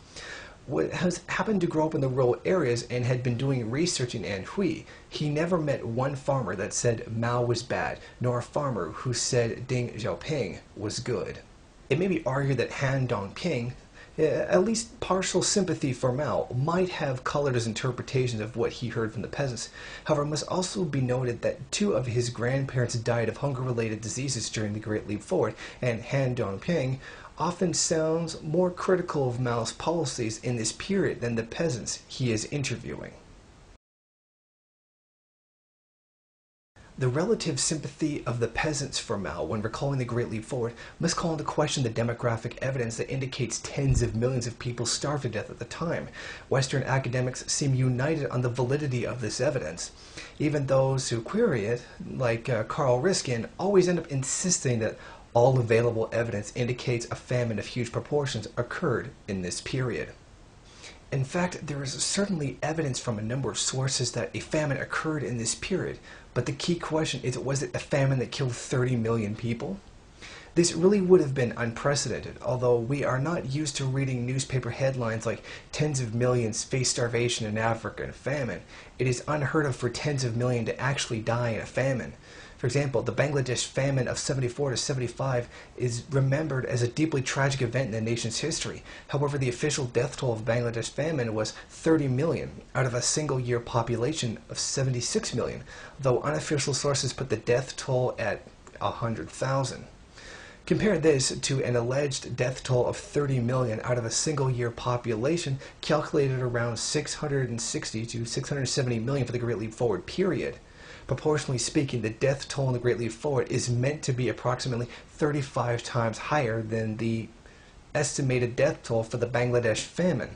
has happened to grow up in the rural areas and had been doing research in Anhui. He never met one farmer that said Mao was bad, nor a farmer who said Deng Xiaoping was good. It may be argued that Han Dongping, at least partial sympathy for Mao, might have colored his interpretations of what he heard from the peasants. However, it must also be noted that 2 of his grandparents died of hunger-related diseases during the Great Leap Forward, and Han Dongping often sounds more critical of Mao's policies in this period than the peasants he is interviewing. The relative sympathy of the peasants for Mao when recalling the Great Leap Forward must call into question the demographic evidence that indicates tens of millions of people starved to death at the time. Western academics seem united on the validity of this evidence. Even those who query it, like Carl Riskin, always end up insisting that all available evidence indicates a famine of huge proportions occurred in this period. In fact, there is certainly evidence from a number of sources that a famine occurred in this period, but the key question is, was it a famine that killed 30 million people? This really would have been unprecedented, although we are not used to reading newspaper headlines like tens of millions face starvation in Africa and famine. It is unheard of for tens of millions to actually die in a famine. For example, the Bangladesh famine of 74 to 75 is remembered as a deeply tragic event in the nation's history. However, the official death toll of Bangladesh famine was 30 million out of a single-year population of 76 million, though unofficial sources put the death toll at 100,000. Compare this to an alleged death toll of 30 million out of a single-year population calculated around 660 to 670 million for the Great Leap Forward period. Proportionally speaking, the death toll in the Great Leap Forward is meant to be approximately 35 times higher than the estimated death toll for the Bangladesh famine.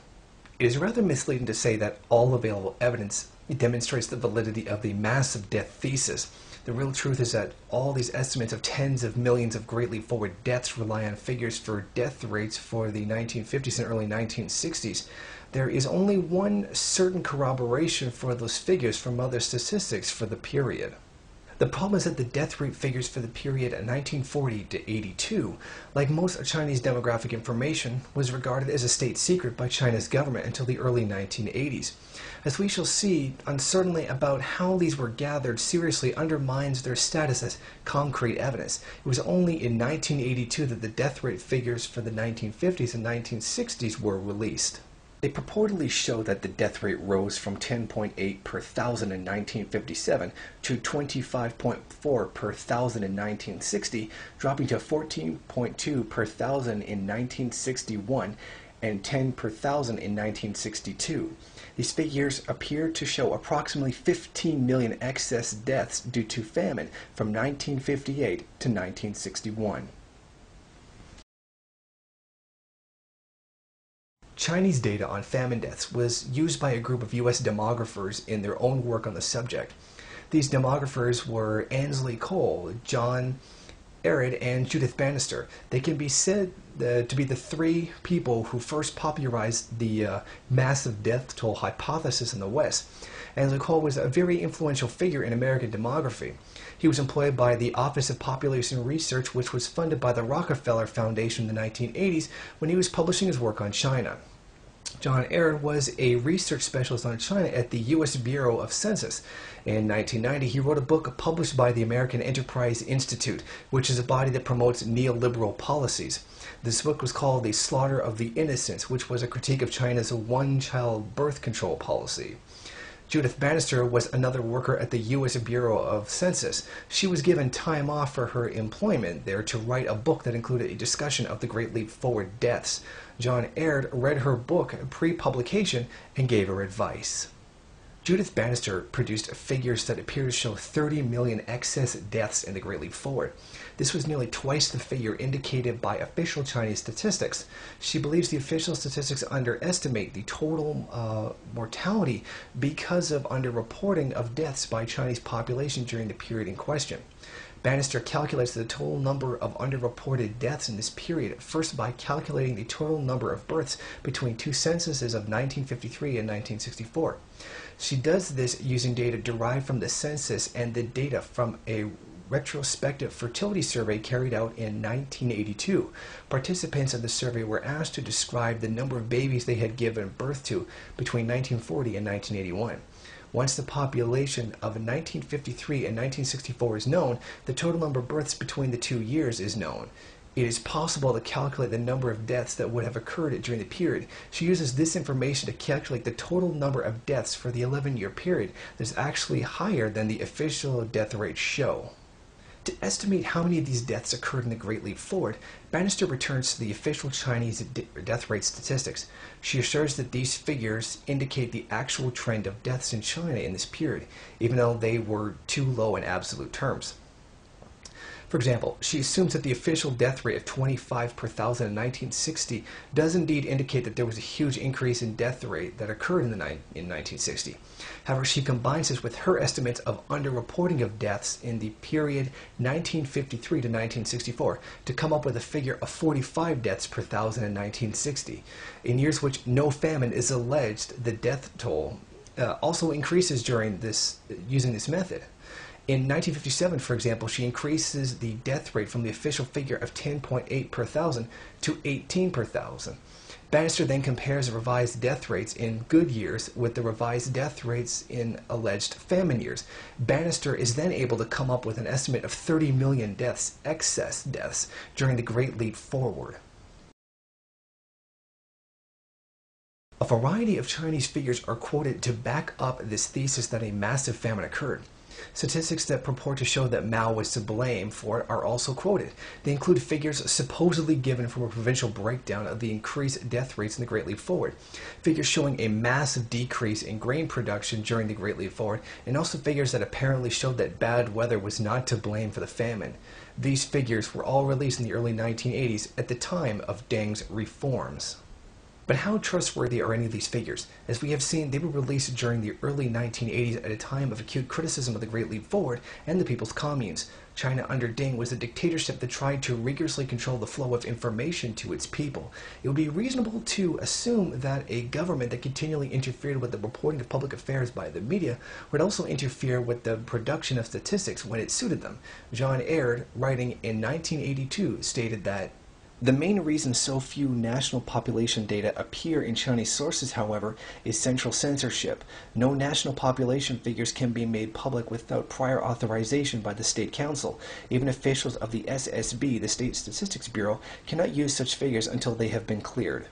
It is rather misleading to say that all available evidence demonstrates the validity of the massive death thesis. The real truth is that all these estimates of tens of millions of Great Leap Forward deaths rely on figures for death rates for the 1950s and early 1960s. There is only one certain corroboration for those figures from other statistics for the period. The problem is that the death rate figures for the period 1940 to 82, like most Chinese demographic information, was regarded as a state secret by China's government until the early 1980s. As we shall see, uncertainty about how these were gathered seriously undermines their status as concrete evidence. It was only in 1982 that the death rate figures for the 1950s and 1960s were released. They purportedly show that the death rate rose from 10.8 per thousand in 1957 to 25.4 per thousand in 1960, dropping to 14.2 per thousand in 1961 and 10 per thousand in 1962. These figures appear to show approximately 15 million excess deaths due to famine from 1958 to 1961. Chinese data on famine deaths was used by a group of U.S. demographers in their own work on the subject. These demographers were Ansley Cole, John Ehret, and Judith Bannister. They can be said to be the 3 people who first popularized the massive death toll hypothesis in the West. Ansley Cole was a very influential figure in American demography. He was employed by the Office of Population Research, which was funded by the Rockefeller Foundation in the 1980s when he was publishing his work on China. John Ehret was a research specialist on China at the U.S. Bureau of Census. In 1990, he wrote a book published by the American Enterprise Institute, which is a body that promotes neoliberal policies. This book was called The Slaughter of the Innocents, which was a critique of China's one-child birth control policy. Judith Bannister was another worker at the U.S. Bureau of Census. She was given time off for her employment there to write a book that included a discussion of the Great Leap Forward deaths. John Ehret read her book pre-publication and gave her advice. Judith Bannister produced figures that appear to show 30 million excess deaths in the Great Leap Forward. This was nearly twice the figure indicated by official Chinese statistics. She believes the official statistics underestimate the total mortality because of underreporting of deaths by Chinese population during the period in question. Bannister calculates the total number of underreported deaths in this period, first by calculating the total number of births between two censuses of 1953 and 1964. She does this using data derived from the census and the data from a retrospective fertility survey carried out in 1982. Participants in the survey were asked to describe the number of babies they had given birth to between 1940 and 1981. Once the population of 1953 and 1964 is known, the total number of births between the 2 years is known. It is possible to calculate the number of deaths that would have occurred during the period. She uses this information to calculate the total number of deaths for the 11-year period that is actually higher than the official death rates show. To estimate how many of these deaths occurred in the Great Leap Forward, Bannister returns to the official Chinese death rate statistics. She assures that these figures indicate the actual trend of deaths in China in this period, even though they were too low in absolute terms. For example, she assumes that the official death rate of 25 per thousand in 1960 does indeed indicate that there was a huge increase in death rate that occurred in 1960. However, she combines this with her estimates of underreporting of deaths in the period 1953 to 1964 to come up with a figure of 45 deaths per thousand in 1960. In years which no famine is alleged, the death toll also increases during using this method. In 1957, for example, she increases the death rate from the official figure of 10.8 per thousand to 18 per thousand. Bannister then compares the revised death rates in good years with the revised death rates in alleged famine years. Bannister is then able to come up with an estimate of 30 million deaths, excess deaths, during the Great Leap Forward. A variety of Chinese figures are quoted to back up this thesis that a massive famine occurred. Statistics that purport to show that Mao was to blame for it are also quoted. They include figures supposedly given from a provincial breakdown of the increased death rates in the Great Leap Forward, figures showing a massive decrease in grain production during the Great Leap Forward, and also figures that apparently showed that bad weather was not to blame for the famine. These figures were all released in the early 1980s at the time of Deng's reforms. But how trustworthy are any of these figures? As we have seen, they were released during the early 1980s at a time of acute criticism of the Great Leap Forward and the People's Communes. China under Deng was a dictatorship that tried to rigorously control the flow of information to its people. It would be reasonable to assume that a government that continually interfered with the reporting of public affairs by the media would also interfere with the production of statistics when it suited them. John Aird, writing in 1982, stated that the main reason so few national population data appear in Chinese sources, however, is central censorship. No national population figures can be made public without prior authorization by the State Council. Even officials of the SSB, the State Statistics Bureau, cannot use such figures until they have been cleared.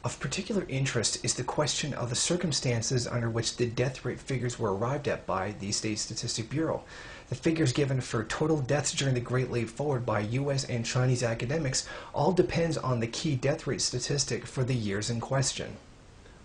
Of particular interest is the question of the circumstances under which the death rate figures were arrived at by the State Statistics Bureau. The figures given for total deaths during the Great Leap Forward by U.S. and Chinese academics all depends on the key death rate statistic for the years in question.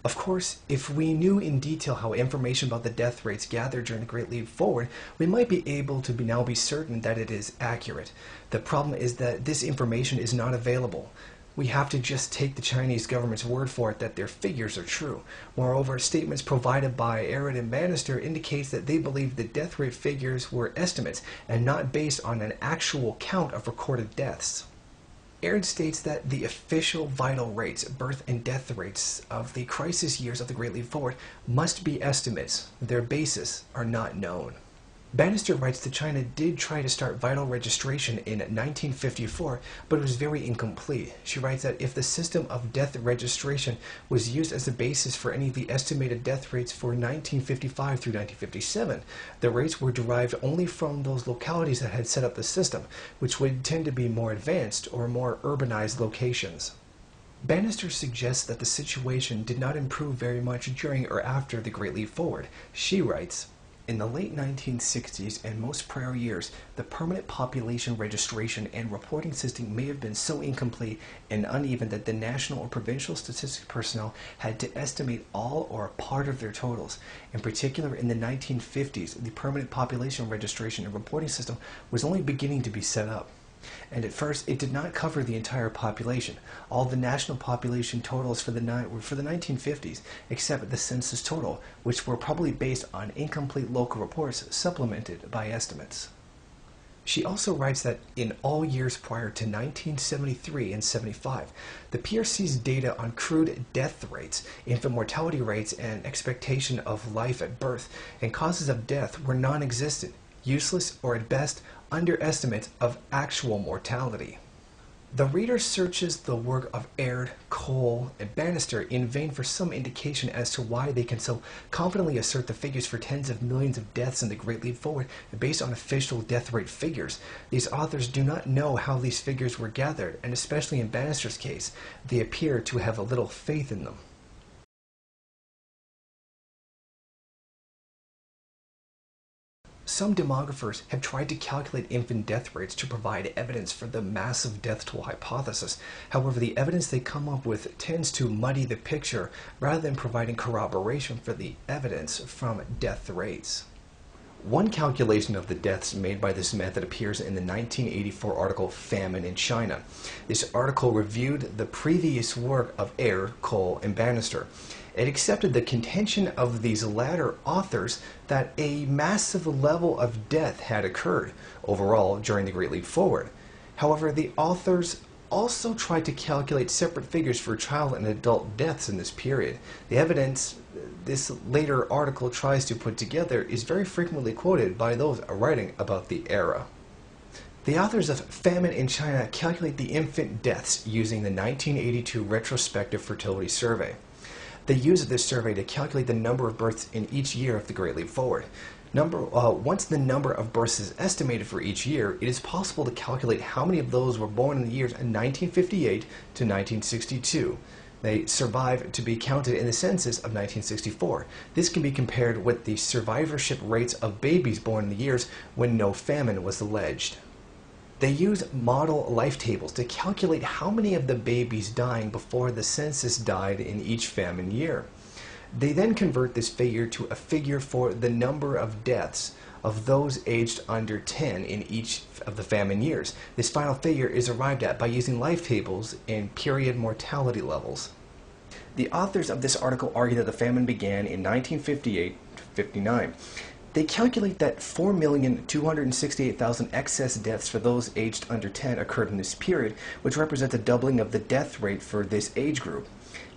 Of course, if we knew in detail how information about the death rates gathered during the Great Leap Forward, we might be able to now be certain that it is accurate. The problem is that this information is not available. We have to just take the Chinese government's word for it that their figures are true. Moreover, statements provided by Aird and Bannister indicates that they believe the death rate figures were estimates and not based on an actual count of recorded deaths. Aird states that the official vital rates, birth and death rates of the crisis years of the Great Leap Forward must be estimates. Their bases are not known. Bannister writes that China did try to start vital registration in 1954, but it was very incomplete. She writes that if the system of death registration was used as a basis for any of the estimated death rates for 1955 through 1957, the rates were derived only from those localities that had set up the system, which would tend to be more advanced or more urbanized locations. Bannister suggests that the situation did not improve very much during or after the Great Leap Forward. She writes, "In the late 1960s and most prior years, the permanent population registration and reporting system may have been so incomplete and uneven that the national or provincial statistics personnel had to estimate all or a part of their totals. In particular, in the 1950s, the permanent population registration and reporting system was only beginning to be set up. And at first, it did not cover the entire population. All the national population totals were for the 1950s, except the census total, which were probably based on incomplete local reports supplemented by estimates." She also writes that in all years prior to 1973 and 75, the PRC's data on crude death rates, infant mortality rates, and expectation of life at birth and causes of death were non-existent, useless, or at best underestimates of actual mortality. The reader searches the work of Aird, Cole, and Bannister in vain for some indication as to why they can so confidently assert the figures for tens of millions of deaths in the Great Leap Forward based on official death rate figures. These authors do not know how these figures were gathered, and especially in Bannister's case, they appear to have a little faith in them. Some demographers have tried to calculate infant death rates to provide evidence for the massive death toll hypothesis. However, the evidence they come up with tends to muddy the picture rather than providing corroboration for the evidence from death rates. One calculation of the deaths made by this method appears in the 1984 article Famine in China. This article reviewed the previous work of Aird, Cole, and Bannister. It accepted the contention of these latter authors that a massive level of death had occurred overall during the Great Leap Forward. However, the authors also tried to calculate separate figures for child and adult deaths in this period. The evidence this later article tries to put together is very frequently quoted by those writing about the era. The authors of Famine in China calculate the infant deaths using the 1982 retrospective fertility survey. They use this survey to calculate the number of births in each year of the Great Leap Forward. Once the number of births is estimated for each year, it is possible to calculate how many of those were born in the years 1958 to 1962. They survive to be counted in the census of 1964. This can be compared with the survivorship rates of babies born in the years when no famine was alleged. They use model life tables to calculate how many of the babies dying before the census died in each famine year. They then convert this figure to a figure for the number of deaths of those aged under 10 in each of the famine years. This final figure is arrived at by using life tables and period mortality levels. The authors of this article argue that the famine began in 1958 to 59. They calculate that 4,268,000 excess deaths for those aged under 10 occurred in this period, which represents a doubling of the death rate for this age group.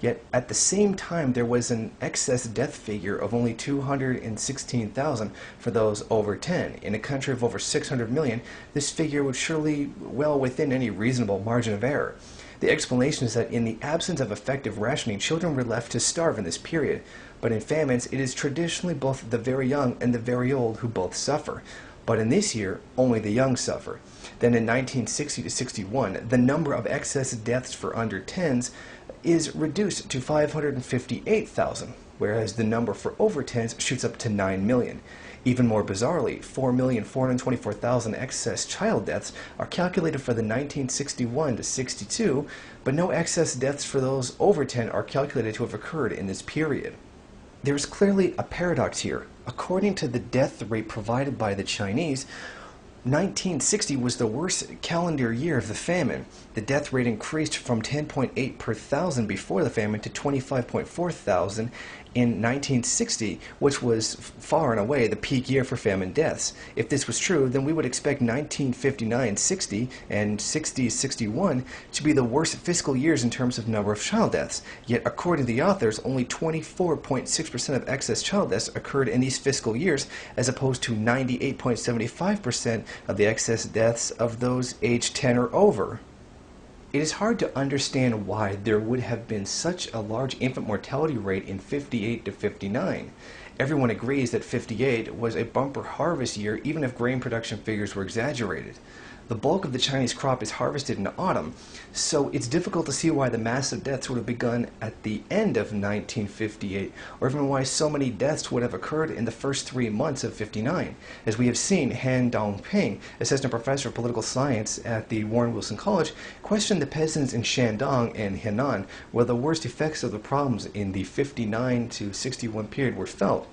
Yet, at the same time, there was an excess death figure of only 216,000 for those over 10. In a country of over 600 million, this figure would surely well within any reasonable margin of error. The explanation is that in the absence of effective rationing, children were left to starve in this period. But in famines, it is traditionally both the very young and the very old who both suffer. But in this year, only the young suffer. Then in 1960 to 61, the number of excess deaths for under 10s is reduced to 558,000, whereas the number for over 10s shoots up to 9 million. Even more bizarrely, 4,424,000 excess child deaths are calculated for the 1961 to 62, but no excess deaths for those over 10 are calculated to have occurred in this period. There is clearly a paradox here. According to the death rate provided by the Chinese, 1960 was the worst calendar year of the famine. The death rate increased from 10.8 per thousand before the famine to 25.4 thousand in 1960, which was far and away the peak year for famine deaths. If this was true, then we would expect 1959-60 and 60-61 to be the worst fiscal years in terms of number of child deaths. Yet, according to the authors, only 24.6% of excess child deaths occurred in these fiscal years, as opposed to 98.75% of the excess deaths of those aged 10 or over. It is hard to understand why there would have been such a large infant mortality rate in 58 to 59. Everyone agrees that 58 was a bumper harvest year, even if grain production figures were exaggerated. The bulk of the Chinese crop is harvested in autumn, so it's difficult to see why the massive deaths would have begun at the end of 1958, or even why so many deaths would have occurred in the first 3 months of 59. As we have seen, Han Dongping, assistant professor of political science at the Warren Wilson College, questioned the peasants in Shandong and Henan where the worst effects of the problems in the 59 to 61 period were felt.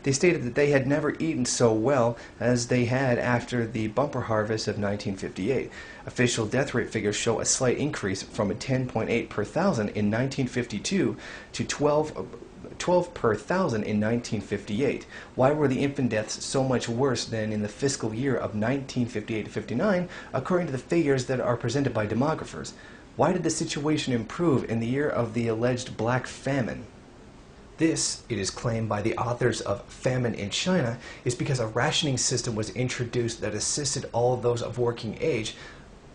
They stated that they had never eaten so well as they had after the bumper harvest of 1958. Official death rate figures show a slight increase from a 10.8 per thousand in 1952 to 12 12 per thousand in 1958. Why were the infant deaths so much worse than in the fiscal year of 1958 to 59, according to the figures that are presented by demographers? Why did the situation improve in the year of the alleged Black Famine? This, it is claimed by the authors of Famine in China, is because a rationing system was introduced that assisted all of those of working age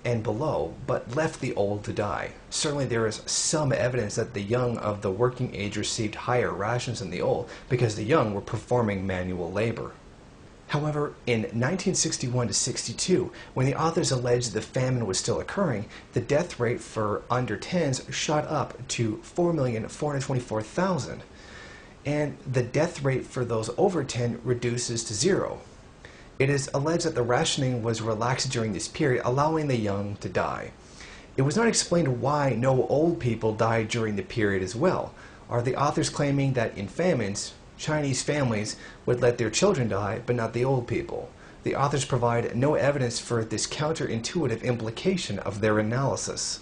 and below, but left the old to die. Certainly there is some evidence that the young of the working age received higher rations than the old, because the young were performing manual labor. However, in 1961 to 62, when the authors alleged the famine was still occurring, the death rate for under 10s shot up to 4,424,000. And the death rate for those over 10 reduces to 0. It is alleged that the rationing was relaxed during this period, allowing the young to die. It was not explained why no old people died during the period as well. Are the authors claiming that in famines, Chinese families would let their children die, but not the old people? The authors provide no evidence for this counterintuitive implication of their analysis.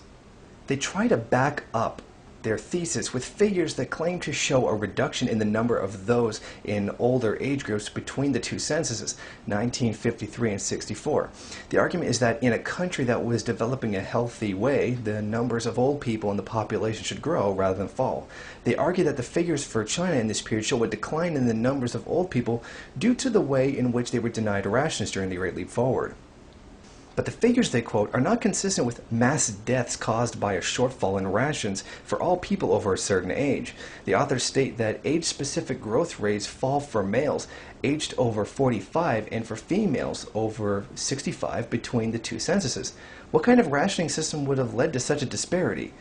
They try to back up their thesis with figures that claim to show a reduction in the number of those in older age groups between the two censuses, 1953 and 64. The argument is that in a country that was developing a healthy way, the numbers of old people in the population should grow rather than fall. They argue that the figures for China in this period show a decline in the numbers of old people due to the way in which they were denied rations during the Great Leap Forward. But the figures they quote are not consistent with mass deaths caused by a shortfall in rations for all people over a certain age. The authors state that age-specific growth rates fall for males aged over 45 and for females over 65 between the two censuses. What kind of rationing system would have led to such a disparity?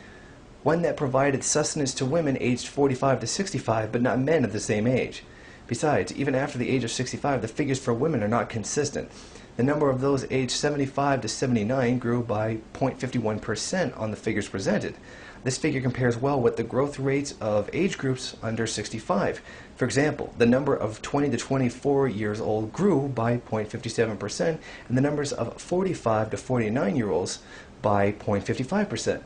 One that provided sustenance to women aged 45 to 65, but not men of the same age. Besides, even after the age of 65, the figures for women are not consistent. The number of those aged 75 to 79 grew by 0.51% on the figures presented. This figure compares well with the growth rates of age groups under 65. For example, the number of 20 to 24 years old grew by 0.57%, and the numbers of 45 to 49-year-olds by 0.55%.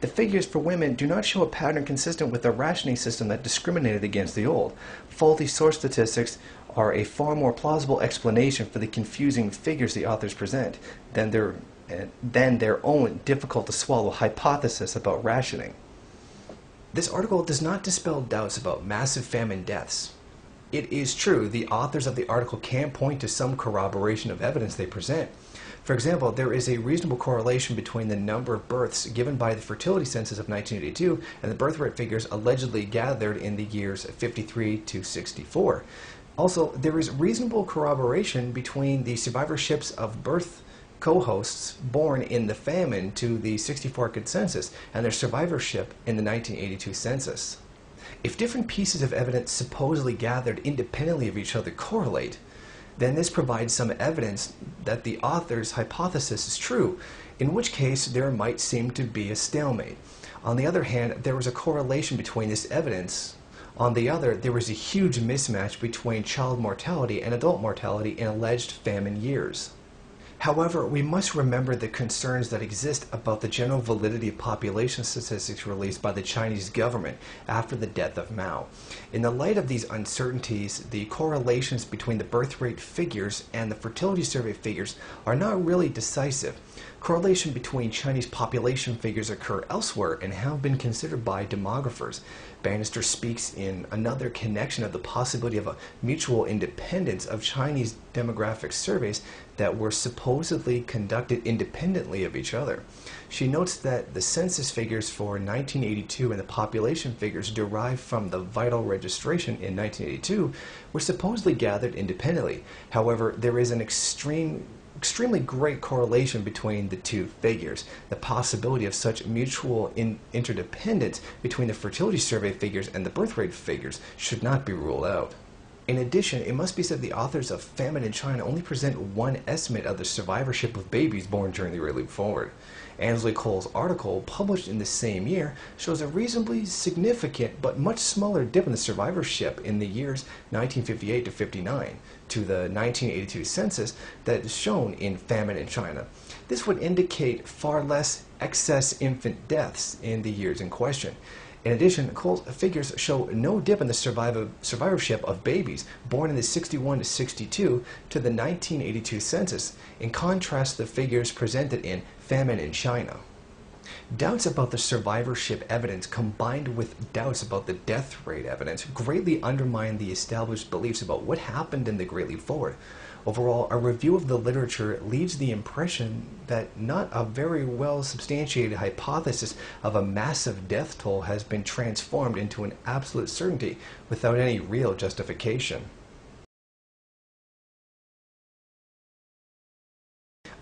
The figures for women do not show a pattern consistent with a rationing system that discriminated against the old. Faulty source statistics are a far more plausible explanation for the confusing figures the authors present than their own difficult-to-swallow hypothesis about rationing. This article does not dispel doubts about massive famine deaths. It is true the authors of the article can point to some corroboration of evidence they present. For example, there is a reasonable correlation between the number of births given by the fertility census of 1982 and the birth rate figures allegedly gathered in the years 53 to 64. Also, there is reasonable corroboration between the survivorships of birth co-hosts born in the famine to the 64 consensus and their survivorship in the 1982 census. If different pieces of evidence supposedly gathered independently of each other correlate, then this provides some evidence that the author's hypothesis is true, in which case there might seem to be a stalemate. On the other hand, there was a correlation between this evidence. On the other, there was a huge mismatch between child mortality and adult mortality in alleged famine years. However, we must remember the concerns that exist about the general validity of population statistics released by the Chinese government after the death of Mao. In the light of these uncertainties, the correlations between the birth rate figures and the fertility survey figures are not really decisive. Correlation between Chinese population figures occur elsewhere and have been considered by demographers. Bannister speaks in another connection of the possibility of a mutual independence of Chinese demographic surveys that were supposedly conducted independently of each other. She notes that the census figures for 1982 and the population figures derived from the vital registration in 1982 were supposedly gathered independently. However, there is an extremely great correlation between the two figures. The possibility of such mutual interdependence between the fertility survey figures and the birth rate figures should not be ruled out. In addition, it must be said the authors of Famine in China only present one estimate of the survivorship of babies born during the Great Leap Forward. Ansley Cole's article, published in the same year, shows a reasonably significant but much smaller dip in the survivorship in the years 1958 to 59 to the 1982 census that is shown in Famine in China. This would indicate far less excess infant deaths in the years in question. In addition, Cole's figures show no dip in the survivorship of babies born in the 61 to 62 to the 1982 census, in contrast to the figures presented in Famine in China. Doubts about the survivorship evidence combined with doubts about the death rate evidence greatly undermine the established beliefs about what happened in the Great Leap Forward. Overall, a review of the literature leaves the impression that not a very well substantiated hypothesis of a massive death toll has been transformed into an absolute certainty without any real justification.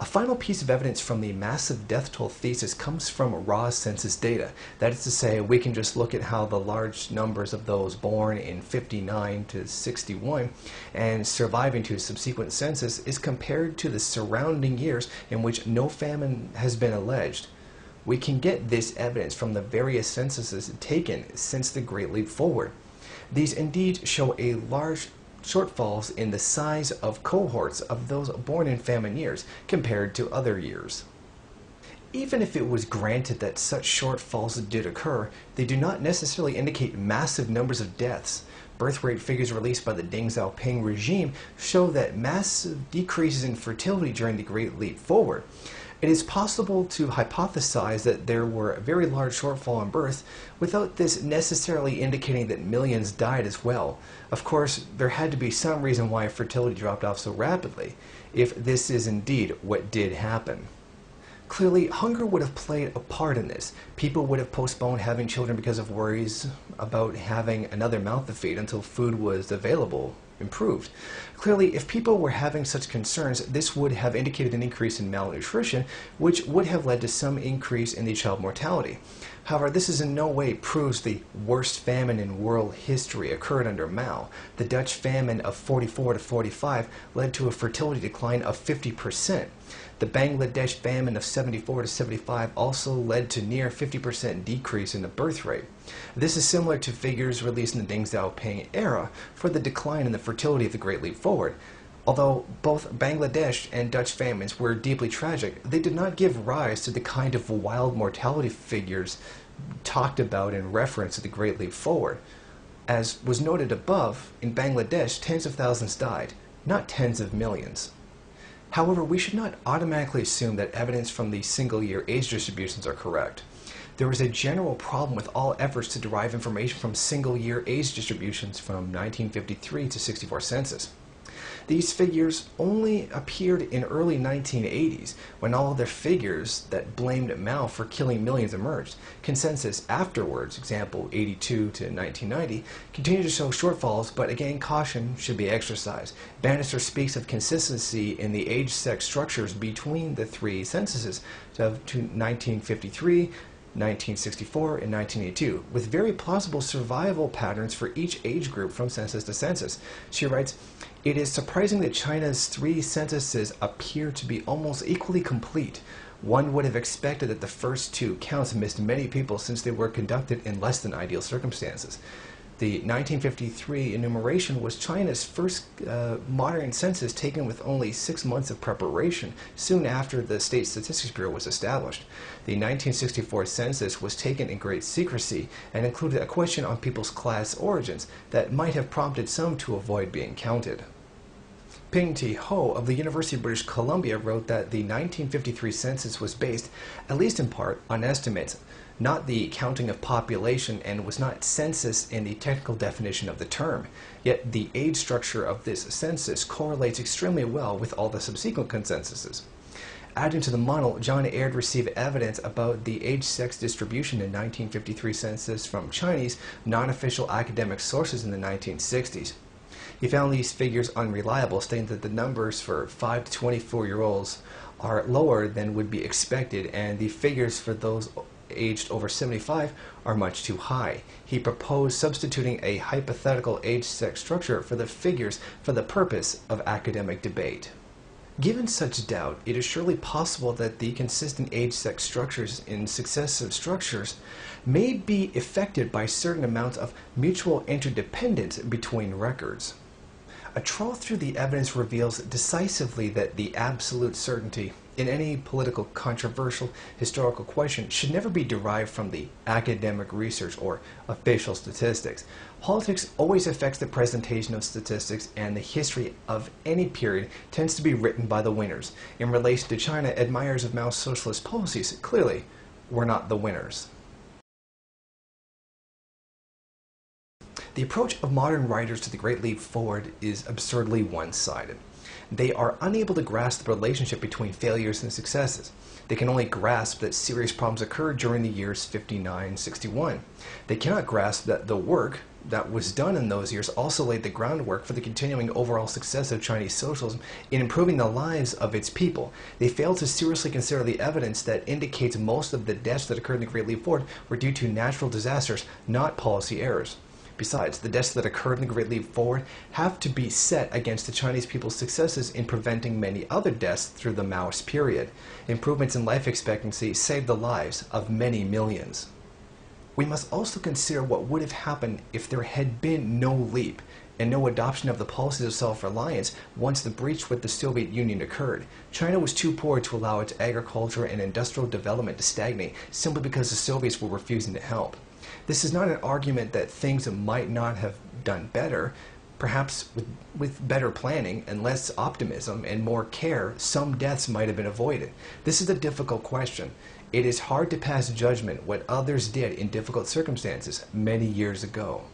A final piece of evidence from the massive death toll thesis comes from raw census data. That is to say, we can just look at how the large numbers of those born in 59 to 61 and surviving to a subsequent census is compared to the surrounding years in which no famine has been alleged. We can get this evidence from the various censuses taken since the Great Leap Forward. These indeed show a large shortfalls in the size of cohorts of those born in famine years compared to other years. Even if it was granted that such shortfalls did occur, they do not necessarily indicate massive numbers of deaths. Birth rate figures released by the Deng Xiaoping regime show that massive decreases in fertility during the Great Leap Forward. It is possible to hypothesize that there were a very large shortfall in birth without this necessarily indicating that millions died as well. Of course, there had to be some reason why fertility dropped off so rapidly, if this is indeed what did happen. Clearly, hunger would have played a part in this. People would have postponed having children because of worries about having another mouth to feed until food was available, improved. Clearly, if people were having such concerns, this would have indicated an increase in malnutrition, which would have led to some increase in the child mortality. However, this is in no way proves the worst famine in world history occurred under Mao. The Dutch famine of 44 to 45 led to a fertility decline of 50%. The Bangladesh famine of 74 to 75 also led to near 50% decrease in the birth rate. This is similar to figures released in the Deng Xiaoping era for the decline in the fertility of the Great Leap Forward. Although both Bangladesh and Dutch famines were deeply tragic, they did not give rise to the kind of wild mortality figures talked about in reference to the Great Leap Forward. As was noted above, in Bangladesh, tens of thousands died, not tens of millions. However, we should not automatically assume that evidence from the single-year age distributions are correct. There is a general problem with all efforts to derive information from single-year age distributions from 1953 to 64 census. These figures only appeared in early 1980s, when all other figures that blamed Mao for killing millions emerged. Consensus afterwards, example 82 to 1990, continue to show shortfalls, but again caution should be exercised. Bannister speaks of consistency in the age-sex structures between the three censuses of 1953, 1964, and 1982, with very plausible survival patterns for each age group from census to census. She writes, "It is surprising that China's three censuses appear to be almost equally complete. One would have expected that the first two counts missed many people since they were conducted in less than ideal circumstances. The 1953 enumeration was China's first modern census taken with only 6 months of preparation, soon after the State Statistics Bureau was established. The 1964 census was taken in great secrecy and included a question on people's class origins that might have prompted some to avoid being counted." Ping T. Ho of the University of British Columbia wrote that the 1953 census was based, at least in part, on estimates, not the counting of population, and was not census in the technical definition of the term. Yet the age structure of this census correlates extremely well with all the subsequent consensuses. Adding to the model, John Aird received evidence about the age-sex distribution in 1953 census from Chinese non-official academic sources in the 1960s. He found these figures unreliable, stating that the numbers for 5 to 24-year-olds are lower than would be expected, and the figures for those aged over 75 are much too high. He proposed substituting a hypothetical age-sex structure for the figures for the purpose of academic debate. Given such doubt, it is surely possible that the consistent age-sex structures in successive structures may be affected by certain amounts of mutual interdependence between records. A trawl through the evidence reveals decisively that the absolute certainty in any political controversial historical question should never be derived from the academic research or official statistics. Politics always affects the presentation of statistics, and the history of any period tends to be written by the winners. In relation to China, admirers of Mao's socialist policies clearly were not the winners. The approach of modern writers to the Great Leap Forward is absurdly one-sided. They are unable to grasp the relationship between failures and successes. They can only grasp that serious problems occurred during the years 59-61. They cannot grasp that the work that was done in those years also laid the groundwork for the continuing overall success of Chinese socialism in improving the lives of its people. They fail to seriously consider the evidence that indicates most of the deaths that occurred in the Great Leap Forward were due to natural disasters, not policy errors. Besides, the deaths that occurred in the Great Leap Forward have to be set against the Chinese people's successes in preventing many other deaths through the Maoist period. Improvements in life expectancy saved the lives of many millions. We must also consider what would have happened if there had been no leap and no adoption of the policies of self-reliance once the breach with the Soviet Union occurred. China was too poor to allow its agriculture and industrial development to stagnate simply because the Soviets were refusing to help. This is not an argument that things might not have done better. Perhaps with better planning and less optimism and more care, some deaths might have been avoided. This is a difficult question. It is hard to pass judgment what others did in difficult circumstances many years ago.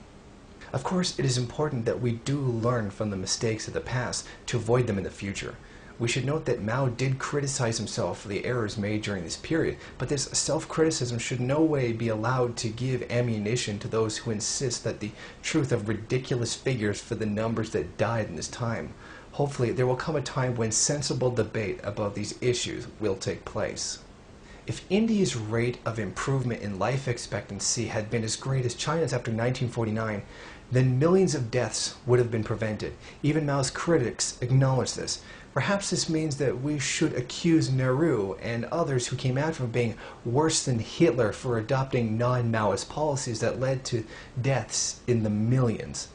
Of course, it is important that we do learn from the mistakes of the past to avoid them in the future. We should note that Mao did criticize himself for the errors made during this period, but this self-criticism should in no way be allowed to give ammunition to those who insist that the truth of ridiculous figures for the numbers that died in this time. Hopefully, there will come a time when sensible debate about these issues will take place. If India's rate of improvement in life expectancy had been as great as China's after 1949, then millions of deaths would have been prevented. Even Mao's critics acknowledge this. Perhaps this means that we should accuse Nehru and others who came after him of being worse than Hitler for adopting non-Maoist policies that led to deaths in the millions.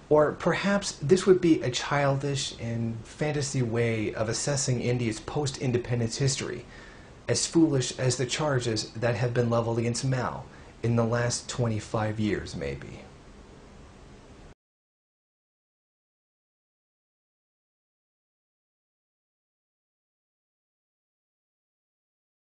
Or perhaps this would be a childish and fantasy way of assessing India's post-independence history, as foolish as the charges that have been leveled against Mao in the last 25 years, maybe.